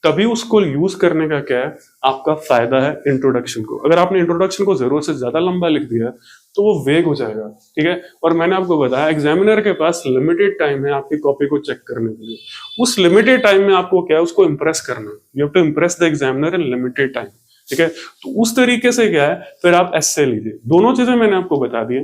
तभी उसको यूज करने का क्या है आपका फायदा है इंट्रोडक्शन को। अगर आपने इंट्रोडक्शन को जरूरत से ज्यादा लंबा लिख दिया तो वो वेग हो जाएगा, ठीक है। और मैंने आपको बताया एग्जामिनर के पास लिमिटेड टाइम है आपकी कॉपी को चेक करने के लिए। उस लिमिटेड टाइम में आपको क्या है, उसको इंप्रेस करना है। You have to impress the examiner in limited time, ठीक है। तो उस तरीके से क्या है, फिर आप एस्से लीजिए। दोनों चीजें मैंने आपको बता दी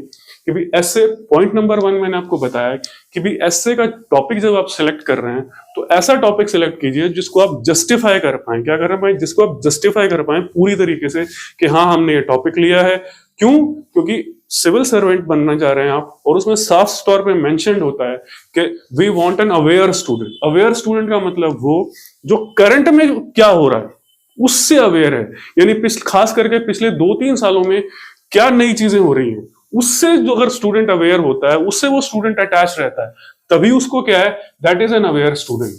कि भी एस्से, पॉइंट नंबर 1 मैंने आपको बताया कि भी एस्से का टॉपिक जब आप सिलेक्ट कर रहे हैं तो ऐसा टॉपिक सिलेक्ट कीजिए जिसको आप जस्टिफाई कर पाए। क्या कर पाए, जिसको आप जस्टिफाई कर पाए पूरी तरीके से कि हाँ हमने ये टॉपिक लिया है। क्यों, क्योंकि सिविल सर्वेंट बनना चाह रहे हैं आप, और उसमें साफ तौर पे मेंशन्ड होता है कि we want an aware student. Aware student का मतलब वो जो करंट में क्या हो रहा है उससे अवेयर है, यानी खास करके पिछले 2-3 सालों में क्या नई चीजें हो रही हैं उससे जो अगर स्टूडेंट अवेयर होता है, उससे वो स्टूडेंट अटैच रहता है, तभी उसको क्या है, that is an aware student,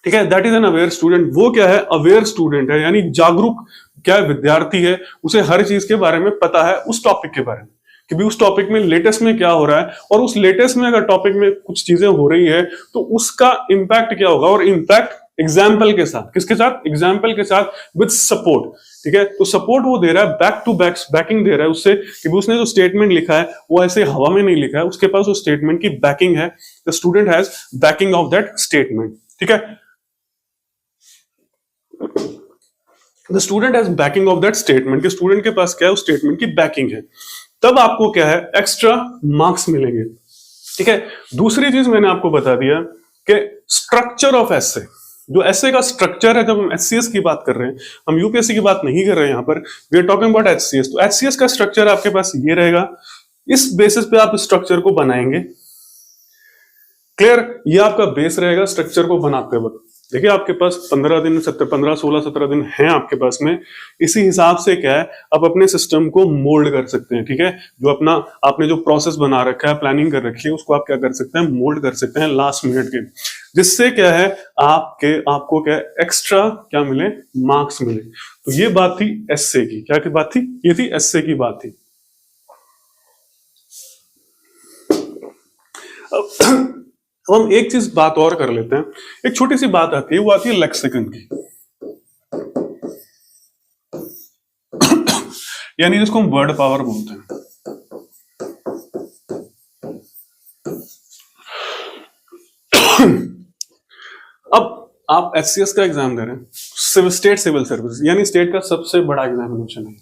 ठीक है। That is an aware student. वो क्या है, अवेयर स्टूडेंट है, यानी जागरूक क्या है, विद्यार्थी है, उसे हर चीज के बारे में पता है, उस टॉपिक के बारे में कि भी उस टॉपिक में लेटेस्ट में क्या हो रहा है, और उस लेटेस्ट में अगर टॉपिक में कुछ चीजें हो रही है तो उसका इंपैक्ट क्या होगा, और इंपैक्ट एग्जाम्पल के साथ, किसके साथ, एग्जाम्पल के साथ, विद सपोर्ट, ठीक है। तो सपोर्ट वो दे रहा है, बैक टू बैक बैकिंग दे रहा है उससे कि उसने जो स्टेटमेंट लिखा है वो ऐसे हवा में नहीं लिखा है, उसके पास उस स्टेटमेंट की बैकिंग है। The student has banking of that statement, ठीक है। The student has banking of that statement, कि स्टूडेंट के पास क्या है, उस स्टेटमेंट की बैकिंग है, तब आपको क्या है, एक्स्ट्रा मार्क्स मिलेंगे, ठीक है। दूसरी चीज मैंने आपको बता दिया कि स्ट्रक्चर ऑफ एसे, जो एसे का स्ट्रक्चर है, जब हम एचसीएस की बात कर रहे हैं, हम यूपीएससी की बात नहीं कर रहे हैं यहाँ पर, we are talking about HCS. तो एचसीएस का स्ट्रक्चर आपके पास ये रहेगा, इस बेसिस पे आप स्ट्रक्चर को बनाएंगे। क्लियर, ये आपका बेस रहेगा स्ट्रक्चर को बनाते वक्त। देखिए आपके पास 15 दिन, 15, 16, 17 दिन हैं आपके पास में। इसी हिसाब से क्या है, आप अपने सिस्टम को मोल्ड कर सकते हैं, ठीक है। जो अपना आपने जो प्रोसेस बना रखा है, प्लानिंग कर रखी है, उसको आप क्या कर सकते हैं, मोल्ड कर सकते हैं लास्ट मिनट के, जिससे क्या है आपको क्या एक्स्ट्रा क्या मिले, मार्क्स मिले। तो ये बात थी एस्से की। क्या की बात थी, ये थी एस्से की बात थी। अब हम एक चीज बात और कर लेते हैं, एक छोटी सी बात आती है, वो आती है लेक्सिकन की, यानी जिसको हम वर्ड पावर बोलते हैं। अब आप एचसीएस का एग्जाम दे रहे हैं, स्टेट सिविल सर्विस, यानी स्टेट का सबसे बड़ा एग्जामिनेशन है।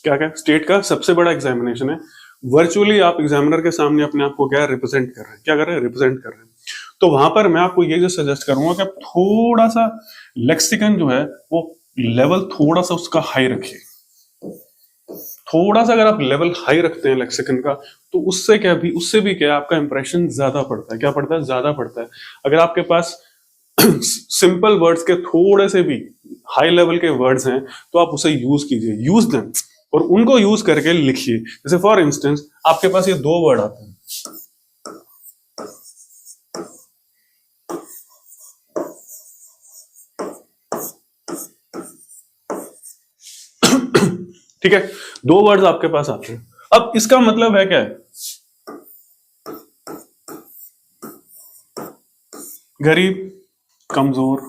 क्या क्या, स्टेट का सबसे बड़ा एग्जामिनेशन है। वर्चुअली आप एग्जामिनर के सामने अपने आप को क्या रिप्रेजेंट कर रहे हैं, क्या कर रहे हैं, रिप्रेजेंट कर रहे हैं। तो वहां पर मैं आपको ये जो सजेस्ट करूंगा कि आप थोड़ा सा लेक्सिकन जो है वो लेवल थोड़ा सा उसका हाई रखिए। थोड़ा सा अगर आप लेवल हाई रखते हैं लेक्सिकन का, तो उससे क्या भी, उससे भी क्या आपका इंप्रेशन ज्यादा पड़ता है। क्या पड़ता है, ज्यादा पड़ता है। अगर आपके पास सिंपल वर्ड्स के थोड़े से भी हाई लेवल के वर्ड्स हैं तो आप उसे यूज कीजिए, यूज देम, और उनको यूज करके लिखिए। जैसे फॉर इंस्टेंस आपके पास ये 2 वर्ड आते हैं, ठीक है, 2 वर्ड्स आपके पास आते हैं। अब इसका मतलब है क्या है, गरीब, कमजोर,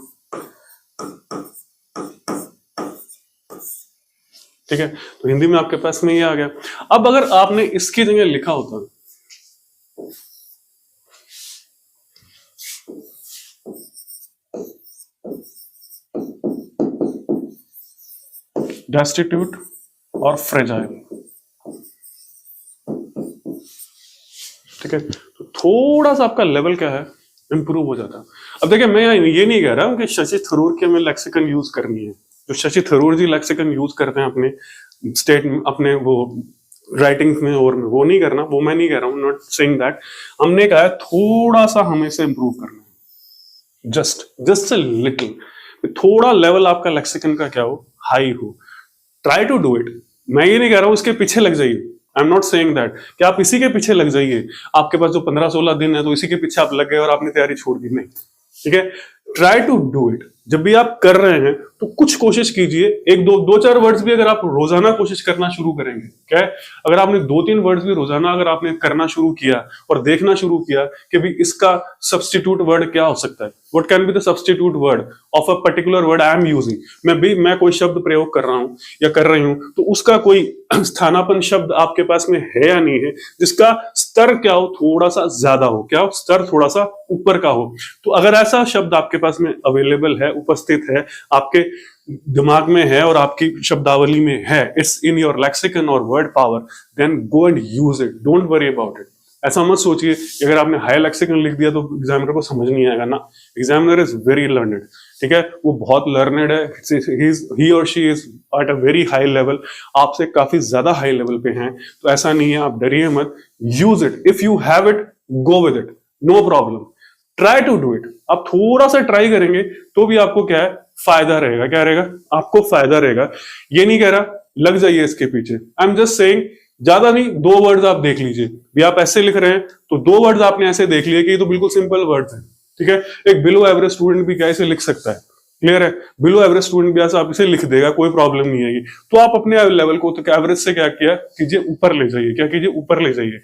ठीक है। तो हिंदी में आपके पास में ये आ गया। अब अगर आपने इसकी जगह लिखा होता डेस्टिट्यूट और फ्रेजाइल। ठीक है, तो थोड़ा सा आपका लेवल क्या है, इंप्रूव हो जाता है। अब देखिए, मैं ये नहीं कह रहा हूं कि शशि थरूर की हमें लेक्सिकन यूज करनी है। जो शशि थरूर जी लेक्सिकन यूज करते हैं अपने स्टेट में, अपने वो राइटिंग में और में, वो नहीं करना, वो मैं नहीं कह रहा हूं, नॉट सेइंग दैट। हमने कहा है थोड़ा सा हमें से इंप्रूव करना है, जस्ट अ लिटिल, थोड़ा लेवल आपका लेक्सिकन का क्या हो, हाई हो। Try to do it. मैं ये नहीं कह रहा हूं इसके पीछे लग जाइए, I am not saying that कि आप इसी के पीछे लग जाइए, आपके पास जो 15-16 दिन है तो इसी के पीछे आप लग गए और आपने तैयारी छोड़ दी, नहीं। ठीक है, ट्राई टू डू इट। जब भी आप कर रहे हैं तो कुछ कोशिश कीजिए, एक दो चार वर्ड्स भी अगर आप रोजाना कोशिश करना शुरू करेंगे, क्या है, अगर आपने 2-3 वर्ड्स भी रोजाना अगर आपने करना शुरू किया और देखना शुरू किया कि भी इसका सब्स्टिट्यूट वर्ड क्या हो सकता है, what can be the substitute word of a particular word I am using, मैं कोई शब्द प्रयोग कर रहा हूं या कर रही हूं, तो उसका कोई स्थानापन्न शब्द आपके पास में है या नहीं है, जिसका स्तर क्या हो, थोड़ा सा ज्यादा हो, क्या हो, स्तर थोड़ा सा ऊपर का हो। तो अगर ऐसा शब्द आपके पास में अवेलेबल है, उपस्थित है, आपके दिमाग में है और आपकी शब्दावली में है, इट्स इन योर लेक्सिकन और word power, then go and use it, don't worry about it. ऐसा मत सोचिए कि अगर आपने हाई लेक्सिकन लिख दिया तो एग्जामिनर को समझ नहीं आएगा ना। एग्जामिनर इज वेरी लर्नेड, ठीक है, वो बहुत लर्नेड है, ही और she is at a very high level, आपसे काफी ज्यादा हाई लेवल पे हैं। तो ऐसा नहीं है, आप डरिए मत, use it, if you have it go with it, no problem, try to do it. आप थोड़ा सा ट्राई करेंगे तो भी आपको क्या है, फायदा रहेगा। क्या रहेगा, आपको फायदा रहेगा। ये नहीं कह रहा लग जाइए इसके पीछे, आई एम जस्ट सेइंग, ज्यादा नहीं, 2 वर्ड्स आप देख लीजिए। भी आप ऐसे लिख रहे हैं तो 2 वर्ड्स आपने ऐसे देख लिए कि ये तो बिल्कुल सिंपल वर्ड्स हैं, ठीक है। एक बिलो एवरेज स्टूडेंट भी क्या इसे लिख सकता है, क्लियर है, बिलो एवरेज स्टूडेंट भी ऐसा आप इसे लिख देगा, कोई प्रॉब्लम नहीं है। तो आप अपने लेवल को तो एवरेज से क्या किया कीजिए, ऊपर ले जाइए, क्या कीजिए, ऊपर ले जाइए।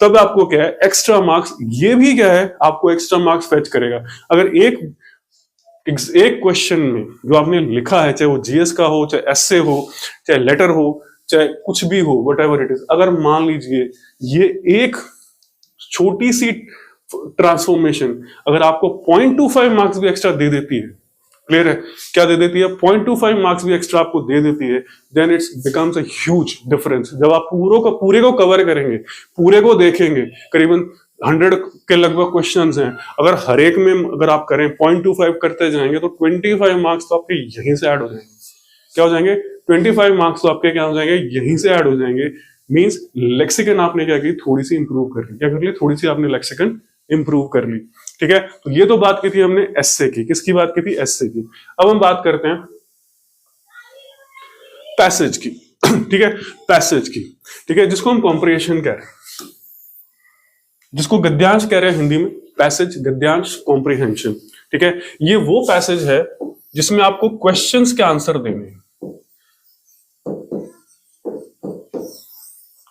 तब आपको क्या है, एक्स्ट्रा मार्क्स, ये भी क्या है, आपको एक्स्ट्रा मार्क्स फेच करेगा। अगर एक क्वेश्चन में जो आपने लिखा है, चाहे वो जीएस का हो, चाहे एसए हो, चाहे लेटर हो, चाहे कुछ भी हो, वट एवर इट इज, अगर मान लीजिए ये एक छोटी सी ट्रांसफॉर्मेशन अगर आपको 0.25 मार्क्स भी एक्स्ट्रा दे देती है, क्लियर है, क्या दे देती है, 0.25 मार्क्स भी एक्स्ट्रा आपको दे देती है, then it's becomes a huge difference. जब आप पूरे को कवर करेंगे, पूरे को देखेंगे, करीबन 100 के लगभग क्वेश्चंस हैं, अगर हर एक में अगर आप करें 0.25 करते जाएंगे तो 25 मार्क्स तो आपके यहीं से ऐड हो जाएंगे। क्या हो जाएंगे, 25 मार्क्स तो आपके क्या हो जाएंगे, यहीं से ऐड हो जाएंगे। मींस लेक्सिकन आपने क्या की, थोड़ी सी इंप्रूव कर ली, क्या कर ली, थोड़ी सी आपने लेक्सिकन इंप्रूव कर ली, ठीक है। तो ये तो बात की थी हमने एसए की, किसकी बात की थी, एसए की। अब हम बात करते हैं पैसेज की, ठीक है, पैसेज की, ठीक है, जिसको हम कॉम्प्रिहेंशन कह रहे हैं, जिसको गद्यांश कह रहे हैं हिंदी में, पैसेज, गद्यांश, कॉम्प्रिहेंशन, ठीक है। ये वो पैसेज है जिसमें आपको क्वेश्चंस के आंसर देने हैं।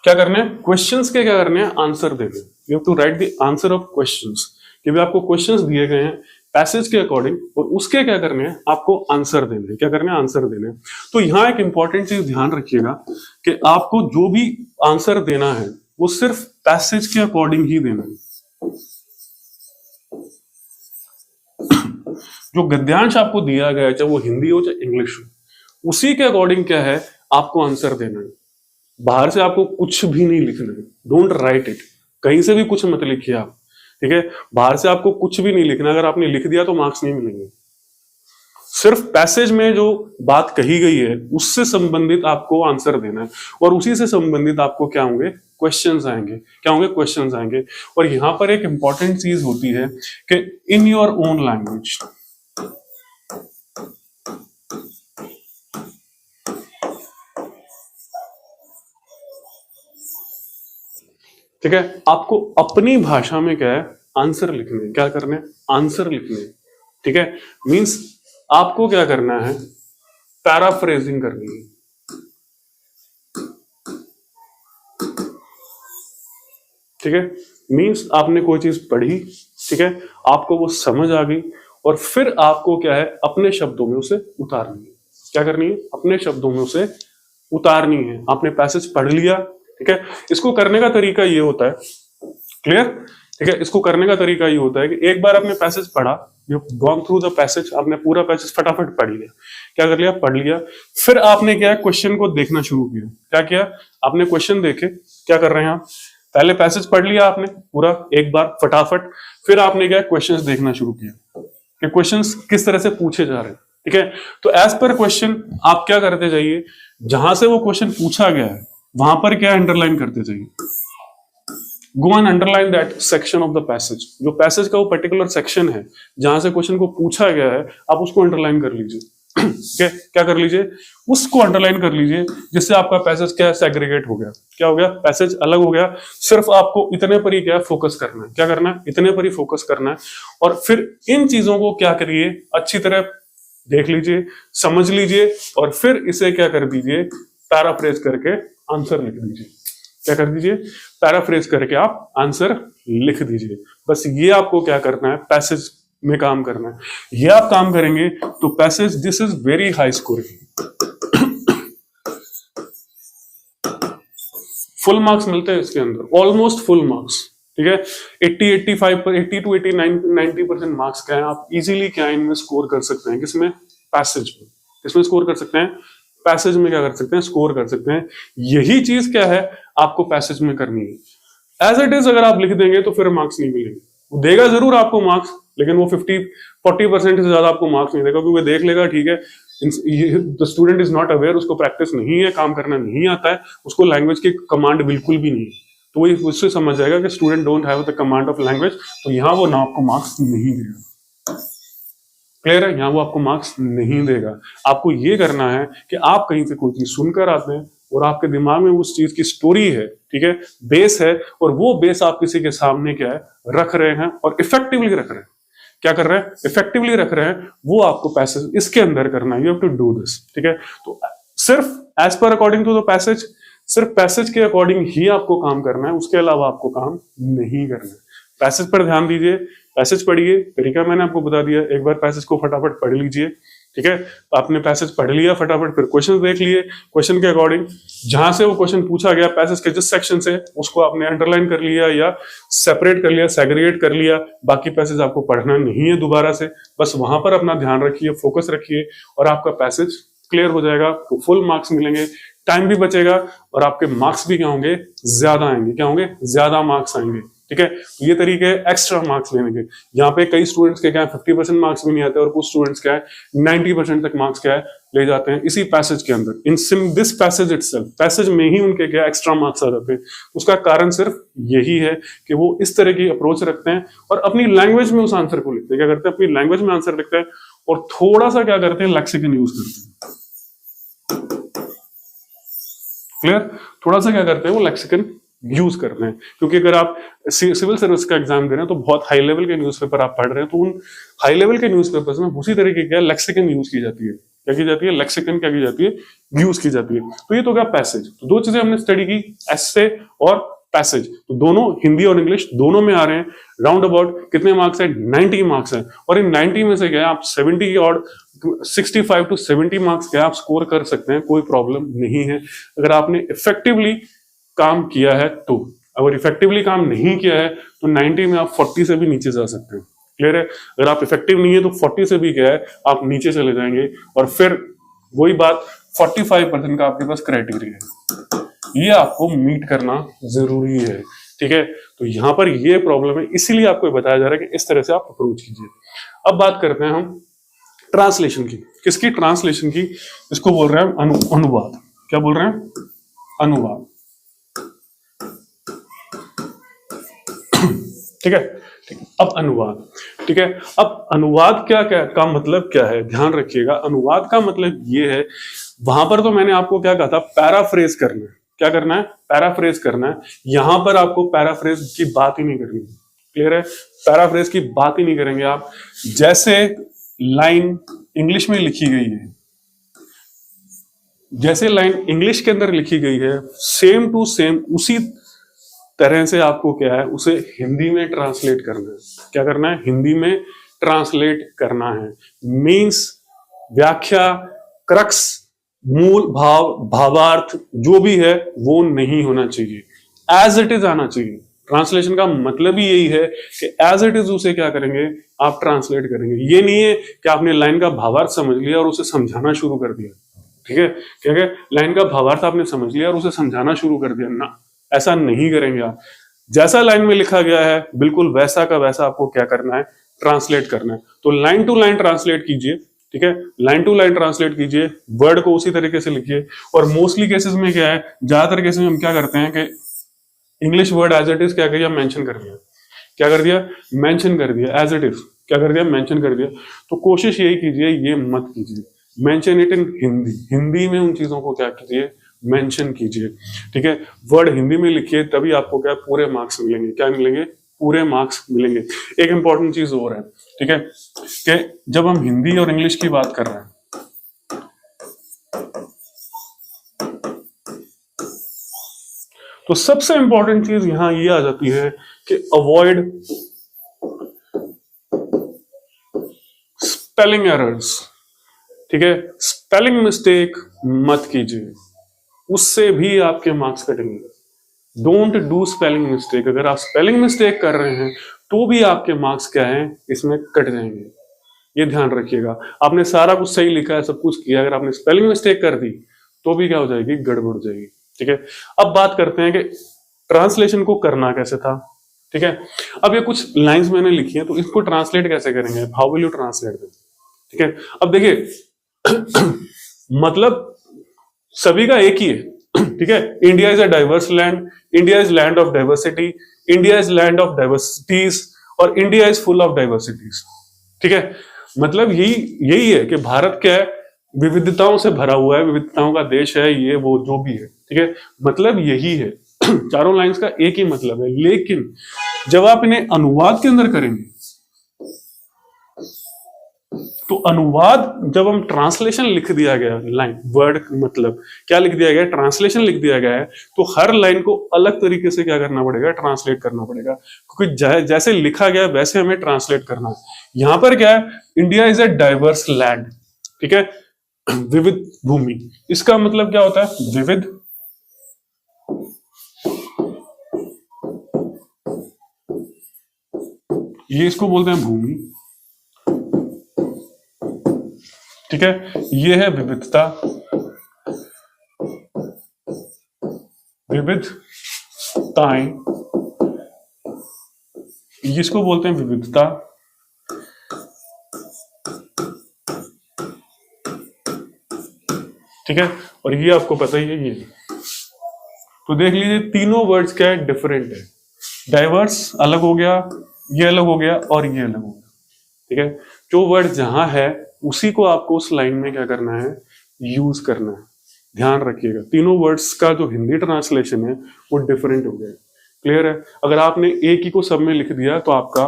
क्या करना है, क्वेश्चंस के क्या करने हैं, आंसर देने। You have to write the answer of questions, कि भी आपको क्वेश्चंस दिए गए हैं पैसेज के अकॉर्डिंग, और उसके क्या करने हैं, आपको आंसर देने। क्या करने हैं, आंसर देने। तो यहां एक इंपॉर्टेंट चीज ध्यान रखिएगा कि आपको जो भी आंसर देना है वो सिर्फ पैसेज के अकॉर्डिंग ही देना है। जो गद्यांश आपको दिया गया है, चाहे वो हिंदी हो चाहे इंग्लिश हो, उसी के अकॉर्डिंग क्या है, आपको आंसर देना है। बाहर से आपको कुछ भी नहीं लिखना है, डोंट राइट इट, कहीं से भी कुछ मत लिखिए आप, ठीक है। बाहर से आपको कुछ भी नहीं लिखना, अगर आपने लिख दिया तो मार्क्स नहीं मिलेंगे। सिर्फ पैसेज में जो बात कही गई है उससे संबंधित आपको आंसर देना है, और उसी से संबंधित आपको क्या होंगे, क्वेश्चंस आएंगे। क्या होंगे, क्वेश्चंस आएंगे। और यहां पर एक इंपॉर्टेंट चीज होती है कि इन योर ओन लैंग्वेज, ठीक है, आपको अपनी भाषा में क्या है, आंसर लिखने। क्या करने, आंसर लिखने, ठीक है। मींस आपको क्या करना है, पैराफ्रेजिंग करनी है, ठीक है। मींस आपने कोई चीज पढ़ी, ठीक है, आपको वो समझ आ गई, और फिर आपको क्या है, अपने शब्दों में उसे उतारनी है। क्या करनी है, अपने शब्दों में उसे उतारनी है। आपने पैसेज पढ़ लिया, ठीक है। इसको करने का तरीका ये होता है, क्लियर, ठीक है, इसको करने का तरीका ये होता है कि एक बार आपने पैसेज पढ़ा, you gone through the passage, आपने पूरा पैसेज फटाफट पढ़ लिया, क्या कर लिया, पढ़ लिया, फिर आपने क्या क्वेश्चन को देखना शुरू किया। क्या किया आपने, क्वेश्चन देखे, क्या कर रहे हैं आप, पहले पैसेज पढ़ लिया आपने पूरा एक बार फटाफट, फिर आपने क्या क्वेश्चंस देखना शुरू किया कि क्वेश्चंस किस तरह से पूछे जा रहे हैं। ठीक है, तो एज पर क्वेश्चन आप क्या करते जाइए, जहां से वो क्वेश्चन पूछा गया है वहां पर क्या अंडरलाइन करते जाइए, go and underline that section of the passage, जो पैसेज का वो पर्टिकुलर सेक्शन है जहां से क्वेश्चन को पूछा गया है, आप उसको अंडरलाइन कर लीजिए। क्या कर लीजिए, उसको अंडरलाइन कर लीजिए, जिससे आपका पैसेज क्या सेग्रीगेट हो गया, क्या हो गया, पैसेज अलग हो गया। सिर्फ आपको इतने पर ही क्या फोकस करना है, क्या करना है, इतने पर ही फोकस करना है, और फिर इन चीजों को क्या करिए, अच्छी तरह देख लीजिए, समझ लीजिए, और फिर इसे क्या कर दीजिए, पैराफ्रेज करके आंसर लिख दीजिए। क्या कर दीजिए, पैराफ्रेज करके आप आंसर लिख दीजिए। बस ये आपको क्या करना है, पैसेज में काम करना है। ये आप काम करेंगे तो passage, this is very high scoring, full marks मिलते हैं इसके अंदर, ऑलमोस्ट फुल मार्क्स। ठीक है, 80 85 पर 80 to 80 90% मार्क्स क्या है, आप इजीली क्या इनमें स्कोर कर सकते हैं, किसमें, पैसेज में। किसमें स्कोर कर सकते हैं, पैसेज में क्या कर सकते हैं, स्कोर कर सकते हैं। यही चीज क्या है आपको पैसेज में करनी है। एज इट इज अगर आप लिख देंगे तो फिर मार्क्स नहीं मिलेंगे, वो देगा जरूर आपको मार्क्स, लेकिन वो 40% से ज्यादा आपको मार्क्स नहीं देगा, क्योंकि देख लेगा ठीक है the student is not aware, उसको प्रैक्टिस नहीं है, काम करना नहीं आता है, उसको लैंग्वेज की कमांड बिल्कुल भी नहीं है, तो वो उससे समझ जाएगा कि student don't have the command of language, तो यहाँ वो ना आपको मार्क्स नहीं देगा। क्लियर है, यहाँ वो आपको मार्क्स नहीं देगा। आपको ये करना है कि आप कहीं से कोई चीज सुनकर आते हैं और आपके दिमाग में उस चीज की स्टोरी है, ठीक है, बेस है, और वो बेस आप किसी के सामने क्या है रख रहे हैं और इफेक्टिवली रख रहे हैं। क्या कर रहे हैं, इफेक्टिवली रख रहे हैं, वो आपको पैसेज इसके अंदर करना है। You have to do this. ठीक है, तो सिर्फ एज पर अकॉर्डिंग टू द पैसेज, सिर्फ पैसेज के अकॉर्डिंग ही आपको काम करना है, उसके अलावा आपको काम नहीं करना है। पैसेज पर ध्यान दीजिए, पैसेज पढ़िए, तरीका मैंने आपको बता दिया, एक बार पैसेज को फटाफट पढ़ लीजिए। ठीक है, आपने पैसेज पढ़ लिया फटाफट, फिर क्वेश्चन देख लिए, क्वेश्चन के अकॉर्डिंग जहां से वो क्वेश्चन पूछा गया पैसेज के जिस सेक्शन से, उसको आपने अंडरलाइन कर लिया या सेपरेट कर लिया, सेग्रीगेट कर लिया। बाकी पैसेज आपको पढ़ना नहीं है दोबारा से, बस वहां पर अपना ध्यान रखिए, फोकस रखिए, और आपका पैसेज क्लियर हो जाएगा, तो फुल मार्क्स मिलेंगे, टाइम भी बचेगा, और आपके मार्क्स भी क्या होंगे, ज्यादा आएंगे। क्या होंगे, ज्यादा मार्क्स आएंगे। ठीक है, तो ये तरीके एक्स्ट्रा मार्क्स लेने के। यहाँ पे कई स्टूडेंट्स के क्या है 50% मार्क्स भी नहीं आते, और कुछ स्टूडेंट्स क्या है 90% तक मार्क्स क्या है ले जाते हैं इसी पैसेज के अंदर, in this passage itself, passage में ही उनके क्या एक्स्ट्रा मार्क्स आ जाते हैं। उसका कारण सिर्फ यही है कि वो इस तरह की अप्रोच रखते हैं और अपनी लैंग्वेज में उस आंसर को लिखते हैं। क्या करते हैं, अपनी लैंग्वेज में आंसर लिखते हैं, और थोड़ा सा क्या करते हैं, लेक्सिकन यूज करते हैं। क्लियर, थोड़ा सा क्या करते हैं, वो लेक्सिकन यूज करते हैं, क्योंकि अगर आप सिविल सर्विस का एग्जाम दे रहे हैं तो बहुत हाई लेवल के न्यूज़पेपर आप पढ़ रहे हैं, तो उन हाई लेवल के न्यूज़पेपर्स में उसी तरीके का लेक्सिकन यूज की जाती है। क्या की जाती है, लेक्सिकन क्या की जाती है, यूज की जाती है। तो ये तो क्या पैसेज, तो दो चीजें हमने स्टडी की, एस्से और पैसेज, तो दोनों हिंदी और इंग्लिश दोनों में आ रहे हैं। राउंड अबाउट कितने मार्क्स है, 90 मार्क्स है, और इन 90 में से क्या है आप 70 और 65 to 70 मार्क्स क्या आप स्कोर कर सकते हैं, कोई प्रॉब्लम नहीं है, अगर आपने इफेक्टिवली काम किया है तो। अगर इफेक्टिवली काम नहीं किया है तो 90 में आप 40 से भी नीचे जा सकते हैं। क्लियर है, अगर आप इफेक्टिव नहीं है तो 40 से भी क्या है आप नीचे चले जाएंगे, और फिर वही बात 45% का आपके पास क्राइटेरिया है, ये आपको मीट करना जरूरी है। ठीक है, तो यहां पर ये प्रॉब्लम है, इसीलिए आपको बताया जा रहा है कि इस तरह से आप अप्रोच कीजिए। अब बात करते हैं हम ट्रांसलेशन की। किसकी, ट्रांसलेशन की। इसको बोल रहे हैं अनुवाद। क्या बोल रहे हैं, अनुवाद। ठीक है, अब अनुवाद। ठीक है, अब अनुवाद क्या का मतलब क्या है, ध्यान रखिएगा। अनुवाद का मतलब ये है, वहां पर तो मैंने आपको क्या कहा था, पैराफ्रेज करना है। क्या करना है, पैराफ्रेज करना है। यहां पर आपको पैराफ्रेज की बात ही नहीं करनी। क्लियर है, पैराफ्रेज की बात ही नहीं करेंगे आप। जैसे लाइन इंग्लिश में लिखी गई है, जैसे लाइन इंग्लिश के अंदर लिखी गई है, सेम टू सेम उसी तरह से आपको क्या है उसे हिंदी में ट्रांसलेट करना है। क्या करना है, हिंदी में ट्रांसलेट करना है। मीन्स, व्याख्या, क्रक्स, मूल भाव, भावार्थ जो भी है वो नहीं होना चाहिए, एज इट इज आना चाहिए। ट्रांसलेशन का मतलब ही यही है कि एज इट इज उसे क्या करेंगे, आप ट्रांसलेट करेंगे। ये नहीं है कि आपने लाइन का भावार्थ समझ लिया और उसे समझाना शुरू कर दिया, ठीक है, क्या लाइन का भावार्थ आपने समझ लिया और उसे समझाना शुरू कर दिया ना, ऐसा नहीं करेंगे आप। जैसा लाइन में लिखा गया है बिल्कुल वैसा का वैसा आपको क्या करना है, ट्रांसलेट करना है। तो लाइन टू लाइन ट्रांसलेट कीजिए, ठीक है, लाइन टू लाइन ट्रांसलेट कीजिए, वर्ड को उसी तरीके से लिखिए। और मोस्टली केसेस में क्या है, ज्यादातर केसेस में हम क्या करते हैं कि English word as it is क्या किया, मेंशन कर दिया, क्या कर दिया, मेंशन कर दिया, एज इट इज क्या कर दिया, मेंशन कर दिया। तो कोशिश यही कीजिए, ये मत कीजिए, mention it in Hindi, Hindi में उन चीजों को क्या कीजिए, मेंशन कीजिए, ठीक है। वर्ड हिंदी में लिखिए, तभी आपको क्या पूरे मार्क्स मिलेंगे, क्या मिलेंगे, पूरे मार्क्स मिलेंगे। एक इंपॉर्टेंट चीज और है, ठीक है, कि जब हम हिंदी और इंग्लिश की बात कर रहे हैं तो सबसे इंपॉर्टेंट चीज यहां ये आ जाती है कि अवॉइड स्पेलिंग एरर्स, ठीक है, स्पेलिंग मिस्टेक मत कीजिए, उससे भी आपके मार्क्स कटेंगे। Don't do spelling mistake. अगर आप स्पेलिंग मिस्टेक कर रहे हैं तो भी आपके मार्क्स क्या हैं, इसमें कट जाएंगे, ये ध्यान रखिएगा। आपने सारा कुछ सही लिखा है, सब कुछ किया, अगर आपने स्पेलिंग मिस्टेक कर दी तो भी क्या हो जाएगी, गड़बड़ हो जाएगी, ठीक है। अब बात करते हैं कि ट्रांसलेशन को करना कैसे था, ठीक है। अब ये कुछ लाइंस मैंने लिखी हैं, तो इसको ट्रांसलेट कैसे करेंगे, how will you translate this, ठीक है। अब देखिए मतलब सभी का एक ही है, ठीक है। India is a diverse land, India is land of diversity, India is land of diversities, और India is full of diversities, ठीक है। मतलब यही है कि भारत क्या है, विविधताओं से भरा हुआ है, विविधताओं का देश है, ये वो जो भी है, ठीक है, मतलब यही है। चारों लाइंस का एक ही मतलब है। लेकिन जब आप इन्हें अनुवाद के अंदर करेंगे तो अनुवाद, जब हम ट्रांसलेशन लिख दिया गया, लाइन वर्ड मतलब क्या लिख दिया गया, ट्रांसलेशन लिख दिया गया है, तो हर लाइन को अलग तरीके से क्या करना पड़ेगा, ट्रांसलेट करना पड़ेगा, क्योंकि जैसे लिखा गया वैसे हमें ट्रांसलेट करना है। यहां पर क्या है, India is a diverse land, ठीक है, विविध भूमि, इसका मतलब क्या होता है, विविध, ये इसको बोलते हैं भूमि, ठीक है। ये है विविधता, विविधताएं, इसको बोलते हैं विविधता, ठीक है। और ये आपको पता ही है, ये तो देख लीजिए तीनों वर्ड्स क्या है, डिफरेंट है। डाइवर्स अलग हो गया, ये अलग हो गया और ये अलग हो गया, ठीक है। जो वर्ड जहां है उसी को आपको उस लाइन में क्या करना है, यूज करना है। ध्यान रखिएगा, तीनों वर्ड्स का जो हिंदी ट्रांसलेशन है वो डिफरेंट हो गया, क्लियर है। अगर आपने एक ही को सब में लिख दिया तो आपका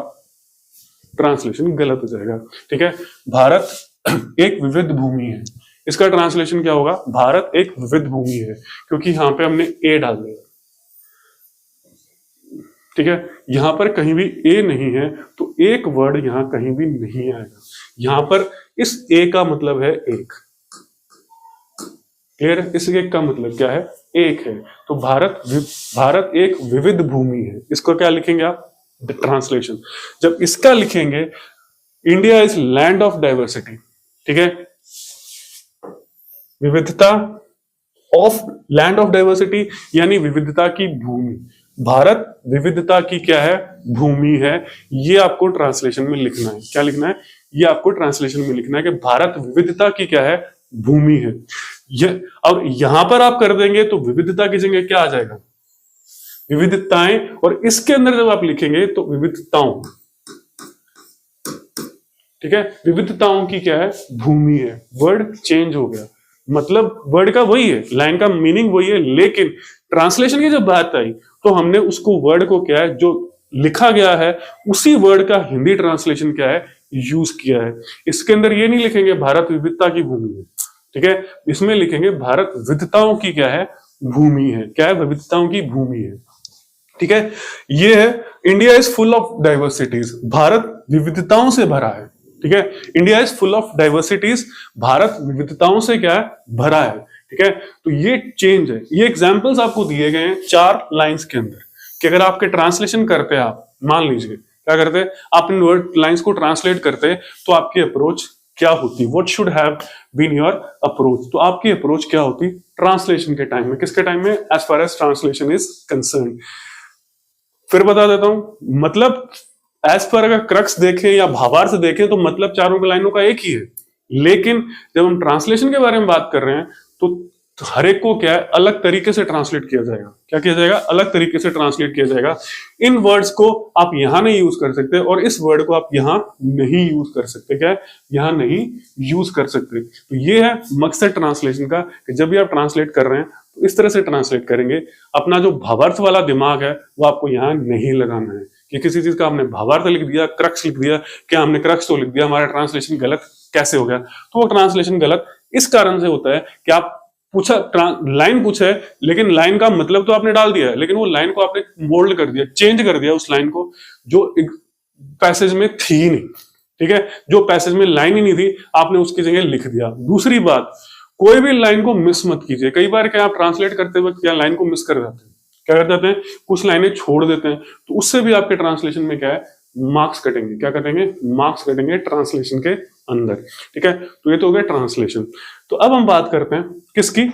ट्रांसलेशन गलत हो जाएगा, ठीक है। भारत एक विविध भूमि है, इसका ट्रांसलेशन क्या होगा, भारत एक विविध भूमि है, क्योंकि यहां पे हमने ए डाल दिया, ठीक है। यहां पर कहीं भी ए नहीं है तो एक वर्ड यहां कहीं भी नहीं आएगा। यहां पर इस ए का मतलब है एक, क्लियर है, इस एक का मतलब क्या है, एक है। तो भारत एक विविध भूमि है, इसको क्या लिखेंगे आप, ट्रांसलेशन। जब इसका लिखेंगे, India is land of diversity, ठीक है, विविधता ऑफ, लैंड ऑफ डाइवर्सिटी यानी विविधता की भूमि, भारत विविधता की क्या है, भूमि है। ये आपको ट्रांसलेशन में लिखना है, क्या लिखना है, ये आपको ट्रांसलेशन में लिखना है कि भारत विविधता की क्या है, भूमि है। ये अब यहां पर आप कर देंगे तो विविधता की जगह क्या आ जाएगा, विविधताएं, और इसके अंदर जब आप लिखेंगे तो विविधताओं, ठीक है, विविधताओं की क्या है, भूमि है। वर्ड चेंज हो गया, मतलब वर्ड का वही है, लाइन का मीनिंग वही है, लेकिन ट्रांसलेशन की जब बात आई तो हमने उसको वर्ड को क्या है, जो लिखा गया है उसी वर्ड का हिंदी ट्रांसलेशन क्या है, यूज किया है। इसके अंदर ये नहीं लिखेंगे भारत विविधता की भूमि है, ठीक है, इसमें लिखेंगे भारत विविधताओं की क्या है, भूमि है, क्या है, विविधताओं की भूमि है, ठीक है। ये है India is full of diversities, Bharat विविधताओं से भरा है, ठीक है। India is full of diversities, Bharat विविधताओं से क्या है, भरा है, ठीक है। तो ये चेंज है, ये एग्जांपल्स आपको दिए गए हैं 4 लाइंस के अंदर, कि अगर आपके ट्रांसलेशन करते हैं, आप मान लीजिए क्या करते, आप इन वर्ड लाइंस को ट्रांसलेट करते तो आपकी अप्रोच क्या होती, what should have been your approach, तो आपकी अप्रोच क्या होती ट्रांसलेशन के टाइम में, किसके टाइम में, as far as translation is concern. फिर बता देता हूं, मतलब एज पर अगर क्रक्स देखें या भावार्थ देखें तो मतलब चारों की लाइनों का एक ही है, लेकिन जब हम ट्रांसलेशन के बारे में बात कर रहे हैं तो हर एक को क्या है अलग तरीके से ट्रांसलेट किया जाएगा। क्या किया जाएगा, अलग तरीके से ट्रांसलेट किया जाएगा। इन वर्ड्स को आप यहां नहीं यूज कर सकते और इस वर्ड को आप यहां नहीं यूज कर सकते, क्या है, यहां नहीं यूज कर सकते। तो ये है मकसद ट्रांसलेशन का कि जब भी आप ट्रांसलेट कर रहे हैं तो इस तरह से ट्रांसलेट करेंगे। अपना जो भावार्थ वाला दिमाग है वो आपको यहां नहीं लगाना है कि किसी चीज का आपने भावार्थ लिख दिया, क्रक्स लिख दिया, क्या हमने क्रक्स तो लिख दिया, हमारा ट्रांसलेशन गलत कैसे हो गया। तो वो ट्रांसलेशन गलत इस कारण से होता है कि आप पूछा, लाइन पूछा है लेकिन लाइन का मतलब तो आपने डाल दिया है, लेकिन वो लाइन को आपने मोल्ड कर दिया, चेंज कर दिया उस लाइन को जो पैसेज में थी ही नहीं। ठीक है, जो पैसेज में लाइन ही नहीं थी आपने उसकी जगह लिख दिया। दूसरी बात, कोई भी लाइन को मिस मत कीजिए। कई बार क्या आप ट्रांसलेट करते वक्त क्या लाइन को मिस कर जाते हैं, क्या कर जाते हैं, कुछ लाइनें छोड़ देते हैं, तो उससे भी आपके ट्रांसलेशन में क्या है, मार्क्स कटेंगे। क्या कटेंगे, मार्क्स कटेंगे ट्रांसलेशन के अंदर। ठीक है, तो ये तो हो गया ट्रांसलेशन। तो अब हम बात करते हैं किसकी,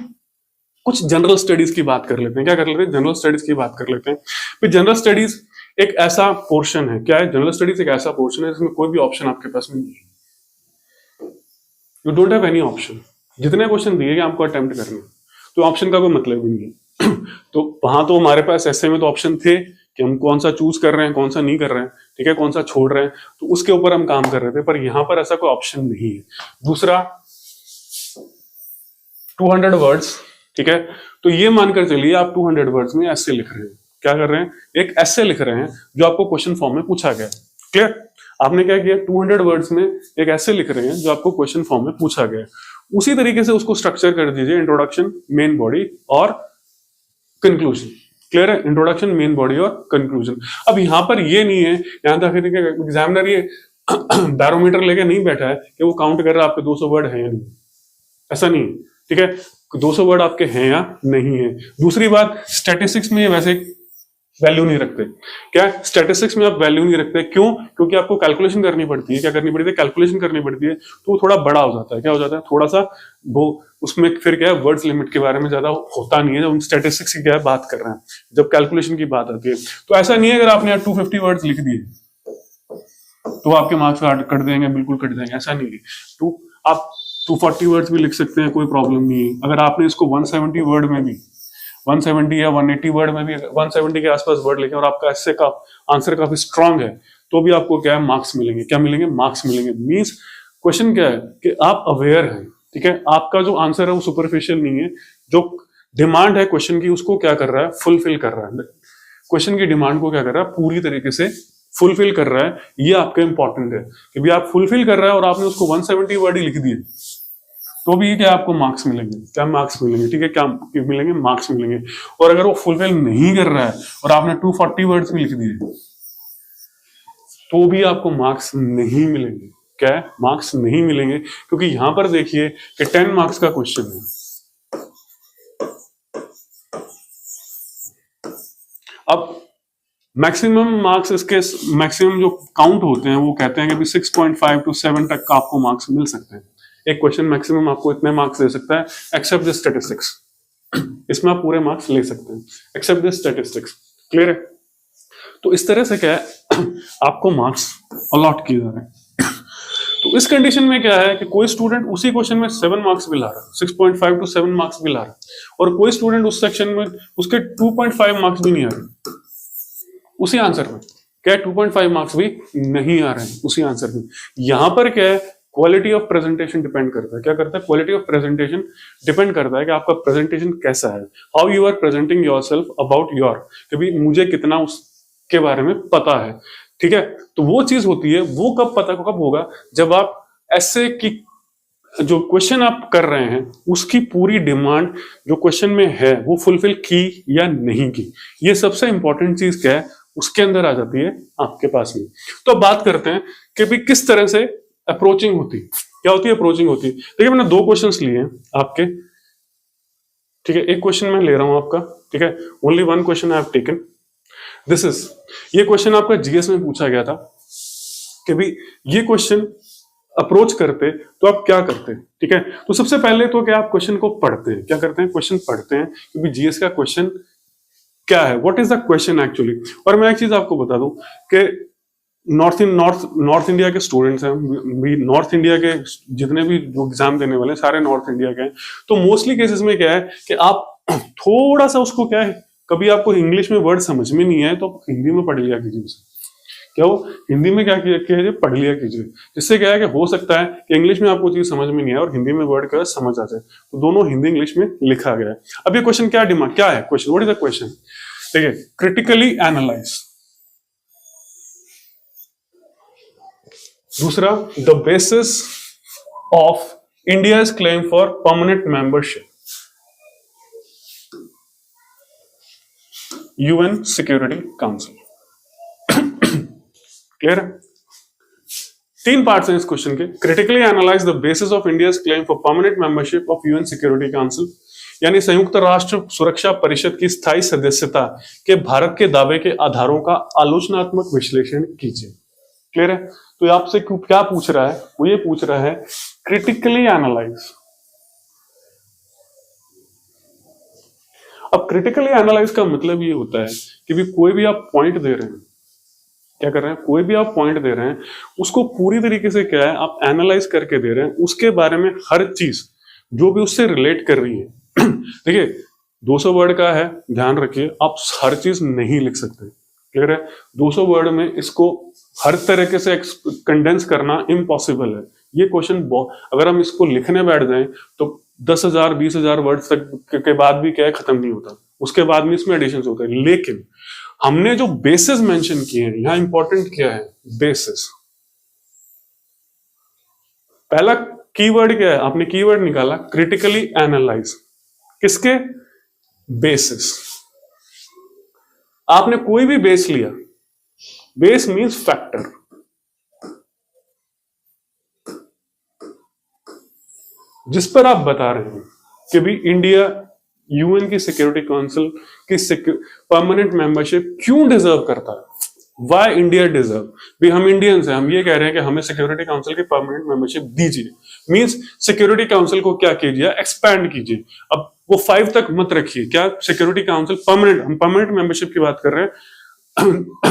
कुछ जनरल स्टडीज की बात कर लेते हैं। क्या कर लेते हैं, जनरल स्टडीज की बात कर लेते हैं। फिर जनरल स्टडीज एक ऐसा पोर्शन है, क्या है, जनरल स्टडीज एक ऐसा पोर्शन है जिसमें कोई भी ऑप्शन आपके पास में नहीं है। You don't have any option. जितने क्वेश्चन दिए गए आपको अटेम्प्ट करना, तो ऑप्शन का कोई मतलब भी नहीं है। तो वहां तो हमारे पास ऐसे में तो ऑप्शन थे कि हम कौन सा चूज कर रहे हैं, कौन सा नहीं कर रहे हैं, ठीक है, कौन सा छोड़ रहे हैं, तो उसके ऊपर हम काम कर रहे थे। पर यहां पर ऐसा कोई ऑप्शन नहीं है। दूसरा, 200 वर्ड्स, ठीक है, तो ये मानकर चलिए आप 200 वर्ड्स में ऐसे लिख रहे हैं। क्या कर रहे हैं, एक ऐसे लिख रहे हैं जो आपको क्वेश्चन फॉर्म में पूछा गया। क्लियर, आपने क्या किया, 200 वर्ड्स में एक ऐसे लिख रहे हैं जो आपको क्वेश्चन फॉर्म में पूछा गया। उसी तरीके से उसको स्ट्रक्चर कर दीजिए, इंट्रोडक्शन, मेन बॉडी और कंक्लूजन। क्लियर है, इंट्रोडक्शन, मेन बॉडी और कंक्लूजन। अब यहां पर ये नहीं है, यहां तक एग्जामिनर ये बैरोमीटर लेके नहीं बैठा है कि वो काउंट कर रहा है आपके 200 वर्ड है या नहीं, ऐसा नहीं है। ठीक है, 200 वर्ड आपके हैं या नहीं है। दूसरी बात, स्टैटिस्टिक्स में ये वैसे वैल्यू नहीं रखते। क्या, स्टैटिस्टिक्स में आप वैल्यू नहीं रखते, क्यों, क्योंकि आपको कैलकुलेशन करनी पड़ती है। क्या करनी पड़ती है, कैलकुलेशन करनी पड़ती है, तो वो थोड़ा बड़ा हो जाता है। क्या हो जाता है, थोड़ा सा वो, उसमें फिर क्या है, वर्ड्स लिमिट के बारे में ज्यादा होता नहीं है जब हम स्टैटिस्टिक्स की क्या बात कर रहे हैं, जब कैलकुलेशन की बात आती है। तो ऐसा नहीं है अगर आपने 250 वर्ड्स लिख दिए तो आपके मार्क्स कट देंगे, बिल्कुल कट देंगे, ऐसा नहीं है। आप 240 वर्ड्स भी लिख सकते हैं, कोई प्रॉब्लम नहीं है। अगर आपने इसको 170 वर्ड में भी, 170 या 180 वर्ड में भी, 170 के आसपास वर्ड लिखे और आपका ऐसे का आंसर काफी स्ट्रांग है, तो भी आपको क्या है, मार्क्स मिलेंगे। क्या मिलेंगे, मार्क्स मिलेंगे। मींस क्वेश्चन क्या है कि आप अवेयर हैं, ठीक है, आपका जो आंसर है वो सुपरफिशियल नहीं है, जो डिमांड है क्वेश्चन की उसको क्या कर रहा है, फुलफिल कर रहा है। क्वेश्चन की डिमांड को क्या कर रहा है, पूरी तरीके से फुलफिल कर रहा है। ये आपका इंपॉर्टेंट है कि भी आप फुलफिल कर रहा है और आपने उसको 170 वर्ड ही लिख दिए तो भी क्या आपको मार्क्स मिलेंगे। क्या मार्क्स मिलेंगे, ठीक है, क्या मिलेंगे, मार्क्स मिलेंगे। और अगर वो फुलफिल नहीं कर रहा है और आपने 240 वर्ड्स भी लिख दिए तो भी आपको मार्क्स नहीं मिलेंगे। क्या है, मार्क्स नहीं मिलेंगे, क्योंकि यहां पर देखिए कि 10 मार्क्स का क्वेश्चन है। अब मैक्सिमम मार्क्स, इसके मैक्सिमम जो काउंट होते हैं वो कहते हैं कि 6.5 to 7 तक का आपको मार्क्स मिल सकते हैं। एक क्वेश्चन मैक्सिमम आपको इतने मार्क्स दे सकता है, एक्सेप्ट द स्टैटिस्टिक्स। इसमें आप पूरे मार्क्स ले सकते हैं, एक्सेप्ट द स्टैटिस्टिक्स। क्लियर है, तो इस तरह से क्या है, आपको मार्क्स अलॉट किए जा रहे हैं। तो इस कंडीशन में क्या है कि कोई स्टूडेंट उसी क्वेश्चन में 7 मार्क्स भी ला रहा है, 6.5 to 7 मार्क्स भी ला रहा है, और कोई स्टूडेंट उस सेक्शन में उसके 2.5 मार्क्स भी नहीं आ रहे उसी आंसर में। क्या है, 2.5 मार्क्स भी नहीं आ रहे हैं उसी आंसर में। यहां पर क्या है, क्वालिटी ऑफ प्रेजेंटेशन डिपेंड करता है। क्या करता है, क्वालिटी ऑफ प्रेजेंटेशन डिपेंड करता है कि आपका प्रेजेंटेशन कैसा है, how you are presenting yourself about your, कि भाई मुझे कितना उसके बारे में पता है। ठीक है, तो वो चीज होती है, वो कब पता कब होगा, जब आप ऐसे की जो क्वेश्चन आप कर रहे हैं उसकी पूरी डिमांड जो क्वेश्चन में है वो फुलफिल की या नहीं की। ये सबसे इंपॉर्टेंट चीज क्या है, उसके अंदर आ जाती है आपके पास में। तो अब बात करते हैं कि भाई किस तरह से अप्रोचिंग होती है। क्या होती है, अप्रोचिंग होती है। देखिए, मैंने 2 क्वेश्चंस लिए हैं आपके, ठीक है, एक क्वेश्चन मैं ले रहा हूं आपका, ठीक है, only 1 question I have taken. This is, ये क्वेश्चन आपका जीएस में पूछा गया था कि भाई ये क्वेश्चन अप्रोच करते तो आप क्या करते, ठीक है। तो सबसे पहले तो क्या आप क्वेश्चन को पढ़ते हैं, क्या करते हैं, क्वेश्चन पढ़ते हैं, क्योंकि जीएस का क्वेश्चन क्या है, what is the question actually. और मैं एक चीज आपको बता दूं कि नॉर्थ इंडिया के स्टूडेंट्स हैं, नॉर्थ इंडिया के जितने भी जो एग्जाम देने वाले हैं सारे नॉर्थ इंडिया के हैं। तो मोस्टली केसेस में क्या है कि आप थोड़ा सा उसको क्या है, कभी आपको इंग्लिश में वर्ड समझ में नहीं आए तो आप हिंदी में पढ़ लिया कीजिए उसे, क्या वो हिंदी में क्या कीजिए, पढ़ लिया कीजिए। जिससे क्या है कि हो सकता है कि इंग्लिश में आपको चीज समझ में नहीं आए और हिंदी में वर्ड का समझ आ जाए, तो दोनों हिंदी इंग्लिश में लिखा गया है। अब ये क्वेश्चन क्या डिमांड क्या है, question what is the question, देखिए, क्रिटिकली एनालाइज। दूसरा, the basis of India's claim for permanent membership UN security council. Clear है, 3 पार्ट्स हैं इस क्वेश्चन के। Critically analyse the basis of India's claim for permanent membership of UN security council, यानी संयुक्त राष्ट्र सुरक्षा परिषद की स्थायी सदस्यता के भारत के दावे के आधारों का आलोचनात्मक विश्लेषण कीजिए। क्लियर है, तो आपसे क्या पूछ रहा है, वो ये पूछ रहा है क्रिटिकली एनालाइज। अब क्रिटिकली एनालाइज का मतलब ये होता है कि भी कोई भी आप पॉइंट दे रहे हैं, क्या कर रहे हैं, कोई भी आप पॉइंट दे रहे हैं उसको पूरी तरीके से क्या है आप एनालाइज करके दे रहे हैं, उसके बारे में हर चीज जो भी उससे रिलेट कर रही है। देखिए 200 वर्ड का है, ध्यान रखिए, आप हर चीज नहीं लिख सकते। क्लियर है, 200 वर्ड में इसको हर तरीके से कंडेंस करना इम्पॉसिबल है। ये क्वेश्चन अगर हम इसको लिखने बैठ जाएं तो 10,000 20,000 वर्ड तक के बाद भी क्या है खत्म नहीं होता, उसके बाद में इसमें एडिशन होते हैं। लेकिन हमने जो बेसिस मेंशन किए हैं, यहां इंपॉर्टेंट क्या है, बेसिस। पहला कीवर्ड क्या है, आपने कीवर्ड निकाला क्रिटिकली एनालाइज, किसके बेसिस। आपने कोई भी बेस लिया, बेस मींस फैक्टर, जिस पर आप बता रहे हैं कि भी इंडिया यूएन की सिक्योरिटी काउंसिल की परमानेंट मेंबरशिप क्यों डिजर्व करता है, वाई इंडिया डिजर्व। भी हम इंडियंस हैं, हम ये कह रहे हैं कि हमें सिक्योरिटी काउंसिल की परमानेंट मेंबरशिप दीजिए, मींस सिक्योरिटी काउंसिल को क्या कीजिए, एक्सपैंड कीजिए। अब वो 5 तक मत रखिए, क्या सिक्योरिटी काउंसिल परमानेंट, हम परमानेंट मेंबरशिप की बात कर रहे हैं,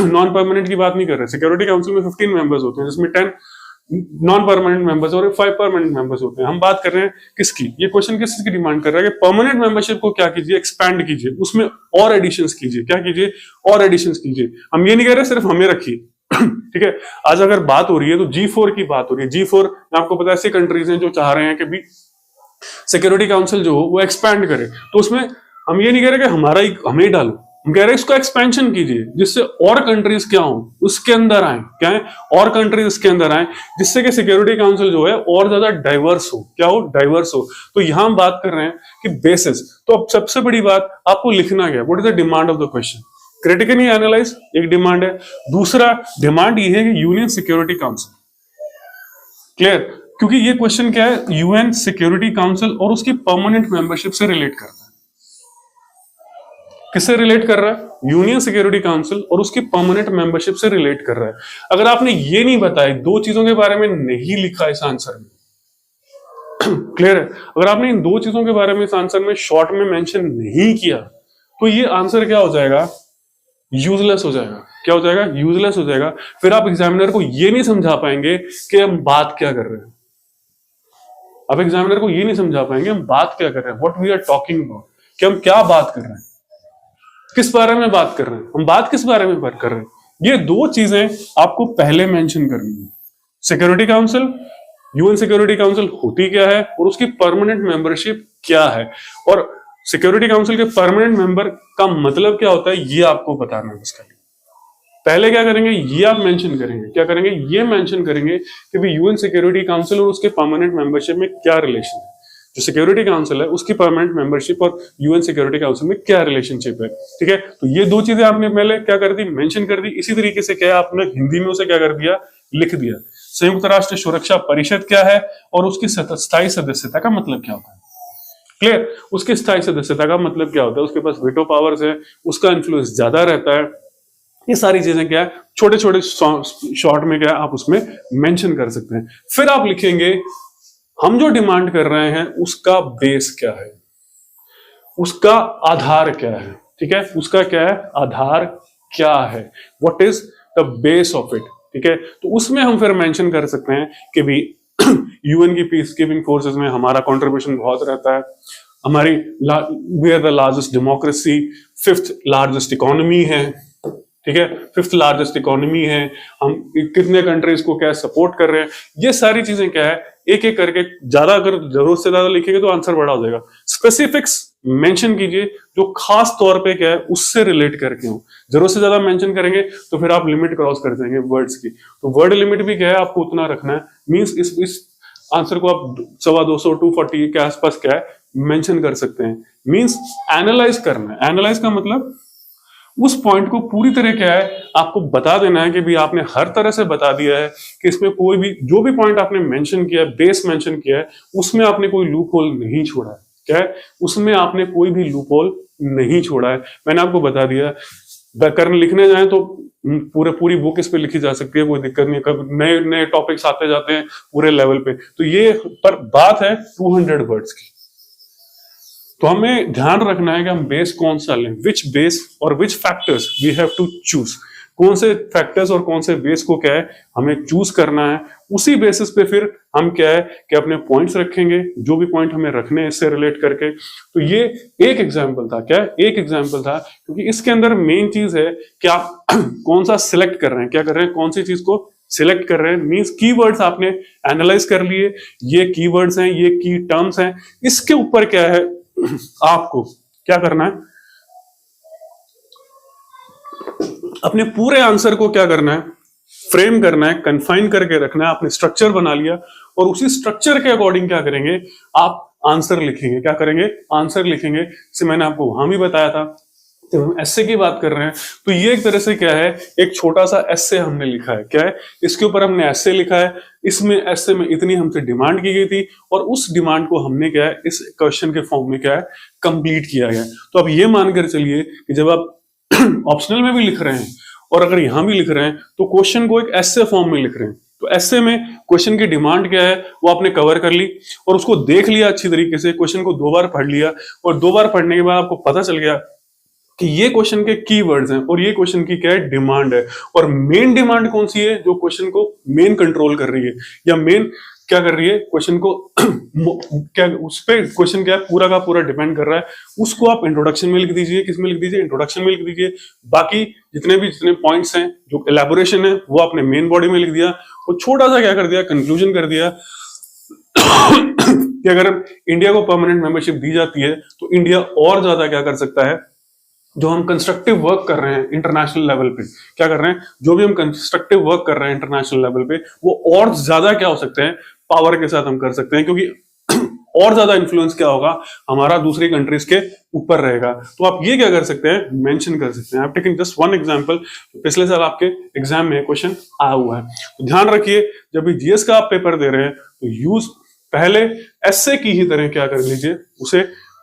नॉन परमानेंट की बात नहीं कर रहे। सिक्योरिटी काउंसिल में 15 मेंबर्स होते हैं, जिसमें 10 नॉन परमानेंट मेंबर्स और 5 परमानेंट मेंबर्स होते हैं। हम बात कर रहे हैं किसकी, ये क्वेश्चन किसकी डिमांड कर रहा है कि परमानेंट मेंबरशिप को क्या कीजिए, एक्सपैंड कीजिए, उसमें और एडिशंस कीजिए, क्या कीजिए, और एडिशंस कीजिए। हम ये नहीं कह रहे सिर्फ हमें रखिए, ठीक है। आज अगर बात हो रही है तो G4 की बात हो रही है। G4 आपको पता है ऐसी कंट्रीज हैं जो चाह रहे हैं कि भी सिक्योरिटी काउंसिल जो हो वो एक्सपैंड करे, तो उसमें हम ये नहीं कह रहे कि हमें ही डालो, हम कह रहे हैं इसको एक्सपेंशन कीजिए, जिससे और कंट्रीज क्या हो उसके अंदर आए, क्या है, और कंट्रीज इसके अंदर आए, जिससे कि सिक्योरिटी काउंसिल जो है और ज्यादा डाइवर्स हो, क्या हो, डाइवर्स हो। तो यहां हम बात कर रहे हैं कि बेसिस। तो अब सबसे बड़ी बात आपको लिखना क्या है, what is the demand of the question, critically analyse एक डिमांड है। दूसरा डिमांड ये है कि यूनियन सिक्योरिटी काउंसिल, क्लियर, क्योंकि ये क्वेश्चन क्या है, यूएन सिक्योरिटी काउंसिल और उसकी परमानेंट मेंबरशिप से रिलेट करता है। किससे रिलेट कर रहा है, यूनियन सिक्योरिटी काउंसिल और उसकी परमानेंट मेंबरशिप से रिलेट कर रहा है। अगर आपने ये नहीं बताया, 2 चीजों के बारे में नहीं लिखा इस आंसर में, क्लियर है, अगर आपने इन 2 चीजों के बारे में इस आंसर में शॉर्ट में मेंशन नहीं किया तो ये आंसर क्या हो जाएगा, यूजलेस हो जाएगा। क्या हो जाएगा, यूजलेस हो जाएगा। फिर आप एग्जामिनर को ये नहीं समझा पाएंगे कि हम बात क्या कर रहे हैं, आप एग्जामिनर को ये नहीं समझा पाएंगे हम बात क्या कर रहे हैं, what we are talking about, कि हम क्या बात कर रहे हैं, किस बारे में बात कर रहे हैं, हम बात किस बारे में बात कर रहे हैं। ये 2 चीजें आपको पहले मेंशन करनी है, security council, UN security council होती क्या है और उसकी परमानेंट मेंबरशिप क्या है, और सिक्योरिटी काउंसिल के परमानेंट मेंबर का मतलब क्या होता है, ये आपको बताना है। इसका पहले क्या करेंगे, ये आप मेंशन करेंगे, क्या करेंगे, ये मेंशन करेंगे कि भाई यूएन सिक्योरिटी काउंसिल और उसके परमानेंट मेंबरशिप में क्या रिलेशन है, जो सिक्योरिटी काउंसिल है उसकी परमानेंट मेंबरशिप और यूएन सिक्योरिटी काउंसिल में क्या रिलेशनशिप है, ठीक है। तो ये 2 चीजें आपने पहले क्या कर दी, मेंशन कर दी। इसी तरीके से क्या आपने हिंदी में उसे क्या कर दिया, लिख दिया। संयुक्त राष्ट्र सुरक्षा परिषद क्या है और उसकी स्थायी सदस्यता का मतलब क्या होता है, क्लियर, उसकी स्थायी सदस्यता का मतलब क्या होता है, उसके पास वीटो पावर्स है, उसका इन्फ्लुएंस ज्यादा रहता है, ये सारी चीजें क्या है, छोटे छोटे शॉर्ट में क्या है आप उसमें मेंशन कर सकते हैं। फिर आप लिखेंगे हम जो डिमांड कर रहे हैं उसका बेस क्या है, उसका आधार क्या है, ठीक है, उसका क्या है आधार क्या है, what is the base of it, ठीक है। तो उसमें हम फिर मेंशन कर सकते हैं कि भी यूएन की पीस कीपिंग फोर्सेस में हमारा कंट्रीब्यूशन बहुत रहता है, हमारी we are the largest democracy, fifth largest economy है, ठीक है, फिफ्थ लार्जेस्ट इकोनॉमी है, हम कितने कंट्रीज को क्या सपोर्ट कर रहे हैं, ये सारी चीजें क्या है एक एक करके, ज्यादा अगर जरूरत से ज्यादा लिखेंगे तो आंसर बड़ा हो जाएगा। स्पेसिफिक्स मेंशन कीजिए जो खास तौर पे क्या है उससे रिलेट करके हो, जरूरत से ज्यादा मेंशन करेंगे तो फिर आप लिमिट क्रॉस कर जाएंगे वर्ड्स की, तो वर्ड लिमिट भी क्या है आपको उतना रखना है, मींस इस आंसर को आप 250 240 के आसपास क्या है मेंशन कर सकते हैं। मींस एनालाइज करना है, एनालाइज का मतलब उस पॉइंट को पूरी तरह क्या है आपको बता देना है कि भी आपने हर तरह से बता दिया है कि इसमें कोई भी जो भी पॉइंट आपने मेंशन किया है, बेस मेंशन किया है, उसमें आपने कोई लूप होल नहीं छोड़ा है, क्या है उसमें आपने कोई भी लूप होल नहीं छोड़ा है। मैंने आपको बता दिया व्याकरण लिखने जाए तो पूरी बुक इस पे लिखी जा सकती है, कोई दिक्कत नहीं, कभी नए नए टॉपिक्स आते जाते हैं पूरे लेवल पे, तो ये पर बात है 200 वर्ड्स की, तो हमें ध्यान रखना है कि हम बेस कौन सा लें, विच बेस और which factors we have to choose, कौन से फैक्टर्स और कौन से बेस को क्या है हमें चूज करना है। उसी बेसिस पे फिर हम क्या है कि अपने पॉइंट्स रखेंगे, जो भी पॉइंट हमें रखने हैं इससे रिलेट करके। तो ये एक एग्जाम्पल था, क्या एक एग्जाम्पल था, क्योंकि इसके अंदर मेन चीज है कि आप कौन सा सिलेक्ट कर रहे हैं, क्या कर रहे हैं, कौन सी चीज को सिलेक्ट कर रहे हैं, मींस कीवर्ड्स आपने एनालाइज कर लिए, ये कीवर्ड्स हैं, ये की टर्म्स हैं, इसके ऊपर क्या है आपको क्या करना है, अपने पूरे आंसर को क्या करना है फ्रेम करना है, कन्फाइन करके रखना है, आपने स्ट्रक्चर बना लिया और उसी स्ट्रक्चर के अकॉर्डिंग क्या करेंगे आप आंसर लिखेंगे, क्या करेंगे आंसर लिखेंगे। जैसे मैंने आपको वहां भी बताया था, जब हम एस्से की बात कर रहे हैं तो ये एक तरह से क्या है एक छोटा सा एस्से हमने लिखा है, क्या है इसके ऊपर हमने एस्से लिखा है, इसमें एस्से में इतनी हमसे डिमांड की गई थी और उस डिमांड को हमने क्या है इस क्वेश्चन के फॉर्म में क्या है कंप्लीट किया गया। तो अब ये मानकर चलिए कि जब आप ऑप्शनल में भी लिख रहे हैं और अगर यहां भी लिख रहे हैं तो क्वेश्चन को एक एस्से फॉर्म में लिख रहे हैं, तो एस्से में क्वेश्चन की डिमांड क्या है वो आपने कवर कर ली और उसको देख लिया अच्छी तरीके से, क्वेश्चन को 2 बार पढ़ लिया और 2 बार पढ़ने के बाद आपको पता चल गया कि ये क्वेश्चन के कीवर्ड्स हैं और ये क्वेश्चन की क्या है डिमांड है, और मेन डिमांड कौन सी है जो क्वेश्चन को मेन कंट्रोल कर रही है या मेन क्या कर रही है क्वेश्चन को क्या उस पे क्वेश्चन क्या है पूरा का पूरा डिपेंड कर रहा है, उसको आप इंट्रोडक्शन में लिख दीजिए, किसमें लिख दीजिए इंट्रोडक्शन में लिख दीजिए, बाकी जितने पॉइंट्स हैं जो एलैबोरेशन है वो आपने मेन बॉडी में लिख दिया और छोटा सा क्या कर दिया कंक्लूजन कर दिया कि अगर इंडिया को परमानेंट मेंबरशिप दी जाती है तो इंडिया और ज्यादा क्या कर सकता है, जो हम कंस्ट्रक्टिव वर्क कर रहे हैं इंटरनेशनल लेवल पे, क्या कर रहे हैं जो भी हम कंस्ट्रक्टिव वर्क कर रहे हैं इंटरनेशनल लेवल पे वो और ज्यादा क्या हो सकते हैं पावर के साथ हम कर सकते हैं, क्योंकि और ज्यादा इन्फ्लुएंस क्या होगा हमारा दूसरी कंट्रीज के ऊपर रहेगा। तो आप ये क्या कर सकते हैं मेंशन कर सकते हैं। आप टेकिंग जस्ट वन एग्जांपल, पिछले साल आपके एग्जाम में क्वेश्चन आया हुआ है, तो ध्यान रखिए जब भी जीएस का आप पेपर दे रहे हैं तो यूज पहले एस्से की ही तरह क्या कर लीजिए, उसे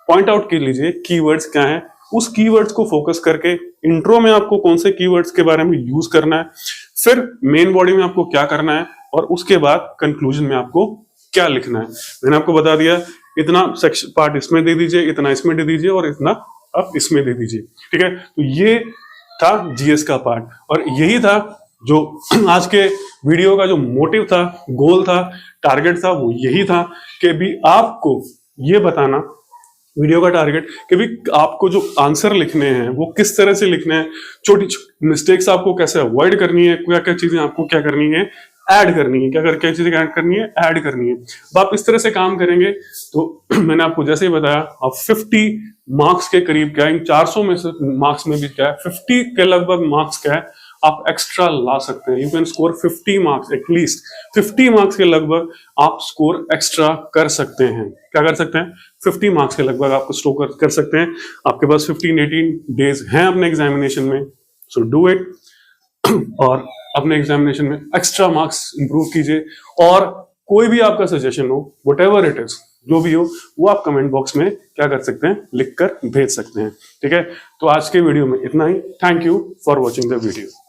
पॉइंट आउट कर लीजिए कीवर्ड्स क्या हैं, उस कीवर्ड्स को फोकस करके इंट्रो में आपको कौन से कीवर्ड्स के बारे में यूज करना है, फिर मेन बॉडी में आपको क्या करना है और उसके बाद कंक्लूजन में आपको क्या लिखना है। मैंने आपको बता दिया इतना सेक्शन पार्ट इसमें दे दीजिए, इतना इसमें दे दीजिए और इतना आप इसमें दे दीजिए, ठीक है। तो ये था जीएस का पार्ट और यही था जो आज के वीडियो का जो मोटिव था, गोल था, टारगेट था, वो यही था कि भी आपको ये बताना, वीडियो का टारगेट कि भी आपको जो आंसर लिखने हैं वो किस तरह से लिखने हैं, छोटी मिस्टेक्स आपको कैसे अवॉइड करनी है, क्या क्या चीजें आपको क्या करनी है ऐड करनी है, क्या चीजें ऐड करनी है ऐड करनी है। अब आप इस तरह से काम करेंगे तो मैंने आपको जैसे ही बताया आप 50 मार्क्स के करीब क्या है, 400 में से मार्क्स में भी क्या है 50 के लगभग मार्क्स क्या है आप एक्स्ट्रा ला सकते हैं। You can score 50 marks, at least 50 marks के लगभग आप स्कोर एक्स्ट्रा कर सकते हैं। क्या कर सकते हैं 50 मार्क्स के लगभग आपको स्कोर कर सकते हैं। आपके पास 15-18 डेज हैं अपने एग्जामिनेशन में, सो डू इट और अपने एग्जामिनेशन में एक्स्ट्रा मार्क्स इंप्रूव कीजिए। और कोई भी आपका सजेशन हो, व्हाटएवर इट इज, जो भी हो वो आप कमेंट बॉक्स में क्या कर सकते हैं, लिख कर भेज सकते हैं। ठीक है, तो आज के वीडियो में इतना ही। Thank you for watching the video.